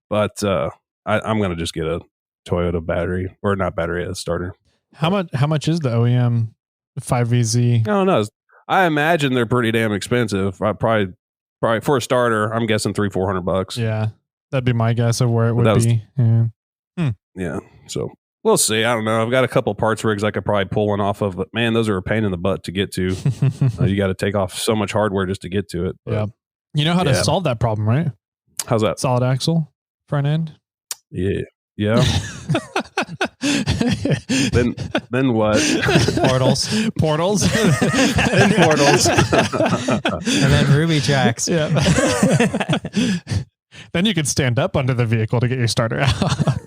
But I'm going to just get a Toyota battery, or not battery, a starter. How much is the OEM 5VZ? I don't know. I imagine they're pretty damn expensive. I probably for a starter, I'm guessing $300-400. Yeah, that'd be my guess of where it would be. Yeah. So we'll see. I don't know. I've got a couple parts rigs I could probably pull one off of, but man, those are a pain in the butt to get to. You got to take off so much hardware just to get to it. But, yeah. You know how to solve that problem, right? How's that? Solid axle front end. Yeah. Yeah. then what? Portals. Then portals. And then Ruby tracks. Yeah. Then you could stand up under the vehicle to get your starter out.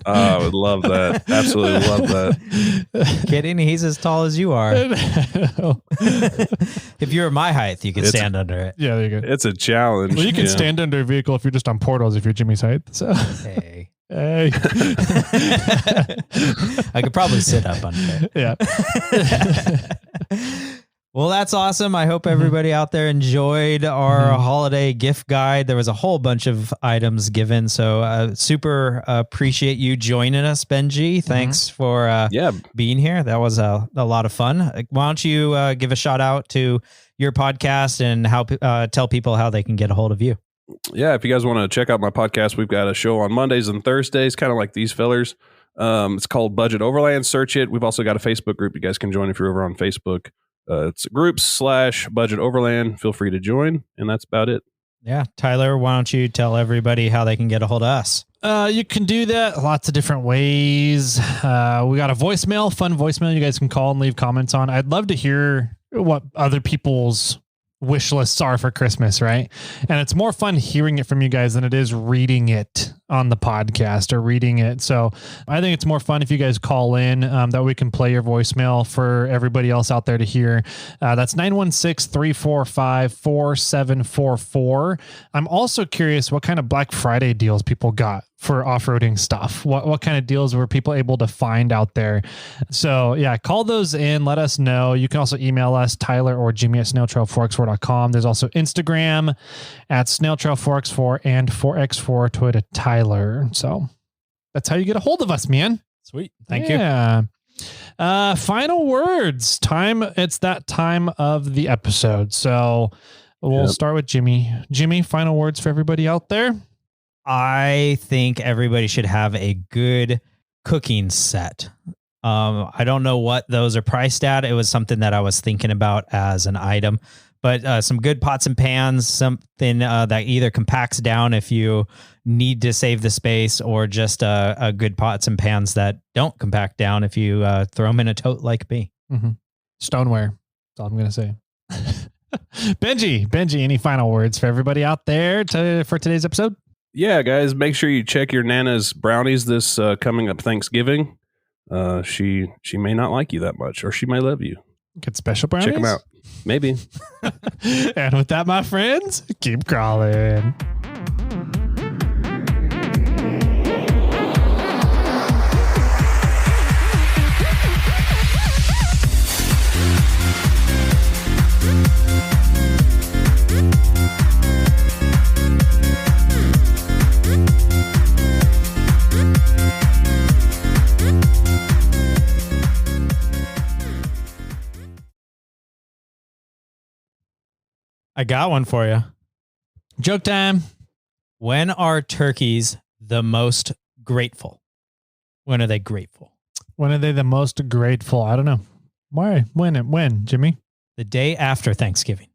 I would love that. Absolutely love that. Kidding? He's as tall as you are. If you were my height, you could stand under it. Yeah, there you go. It's a challenge. Well, you can stand under a vehicle if you're just on portals if you're Jimmy's height. So. Hey. Hey. I could probably sit up under it. Yeah. Well, that's awesome. I hope everybody out there enjoyed our holiday gift guide. There was a whole bunch of items given. So super appreciate you joining us, Benji. Thanks for being here. That was a lot of fun. Why don't you give a shout out to your podcast and how tell people how they can get a hold of you? Yeah, if you guys want to check out my podcast, we've got a show on Mondays and Thursdays, kind of like these fellers. It's called Budget Overland. Search it. We've also got a Facebook group you guys can join if you're over on Facebook. It's groups/Budget Overland. Feel free to join, and that's about it. Yeah. Tyler, why don't you tell everybody how they can get a hold of us? You can do that lots of different ways. We got a voicemail, fun voicemail you guys can call and leave comments on. I'd love to hear what other people's wish lists are for Christmas, right? And it's more fun hearing it from you guys than it is reading it on the podcast or reading it. So I think it's more fun if you guys call in, that we can play your voicemail for everybody else out there to hear. That's 916-345-4744. I'm also curious what kind of Black Friday deals people got for off-roading stuff. What kind of deals were people able to find out there? So yeah, call those in. Let us know. You can also email us, Tyler or Jimmy at snailtrail4x4.com. There's also Instagram at snailtrail4x4 and 4x4 Toyota Tyler. So that's how you get a hold of us, man. Sweet. Thank you. Final words. It's that time of the episode. So we'll start with Jimmy. Jimmy, final words for everybody out there. I think everybody should have a good cooking set. I don't know what those are priced at. It was something that I was thinking about as an item, but some good pots and pans, something that either compacts down if you need to save the space, or just a good pots and pans that don't compact down if you throw them in a tote like me. Stoneware. That's all I'm going to say. Benji, any final words for everybody out there for today's episode? Yeah, guys, make sure you check your Nana's brownies this coming up Thanksgiving. She may not like you that much, or she may love you. Get special brownies? Check them out. Maybe. And with that, my friends, keep crawling. I got one for you. Joke time. When are turkeys the most grateful? When are they grateful? When are they the most grateful? I don't know. Why? When, Jimmy? The day after Thanksgiving.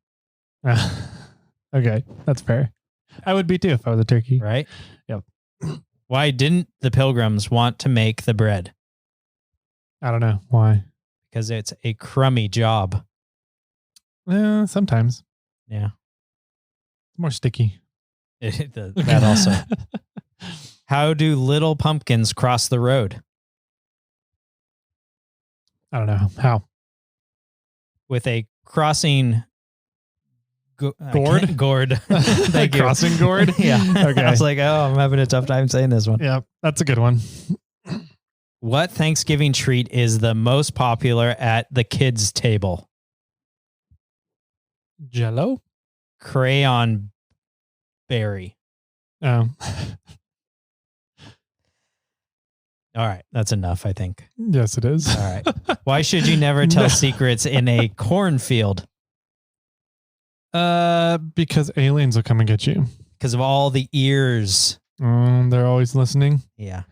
Okay, that's fair. I would be too if I was a turkey. Right? Yep. Why didn't the Pilgrims want to make the bread? I don't know. Why? Because it's a crummy job. Sometimes. Yeah. It's more sticky. That also. How do little pumpkins cross the road? I don't know. How? With a crossing Gourd? Gourd. Thank you. Crossing gourd? Yeah. Okay. I was like, oh, I'm having a tough time saying this one. Yeah, that's a good one. What Thanksgiving treat is the most popular at the kids' table? Jello? Crayon berry. Oh. All right. That's enough, I think. Yes, it is. All right. Why should you never tell secrets in a cornfield? Because aliens will come and get you. Because of all the ears. They're always listening. Yeah.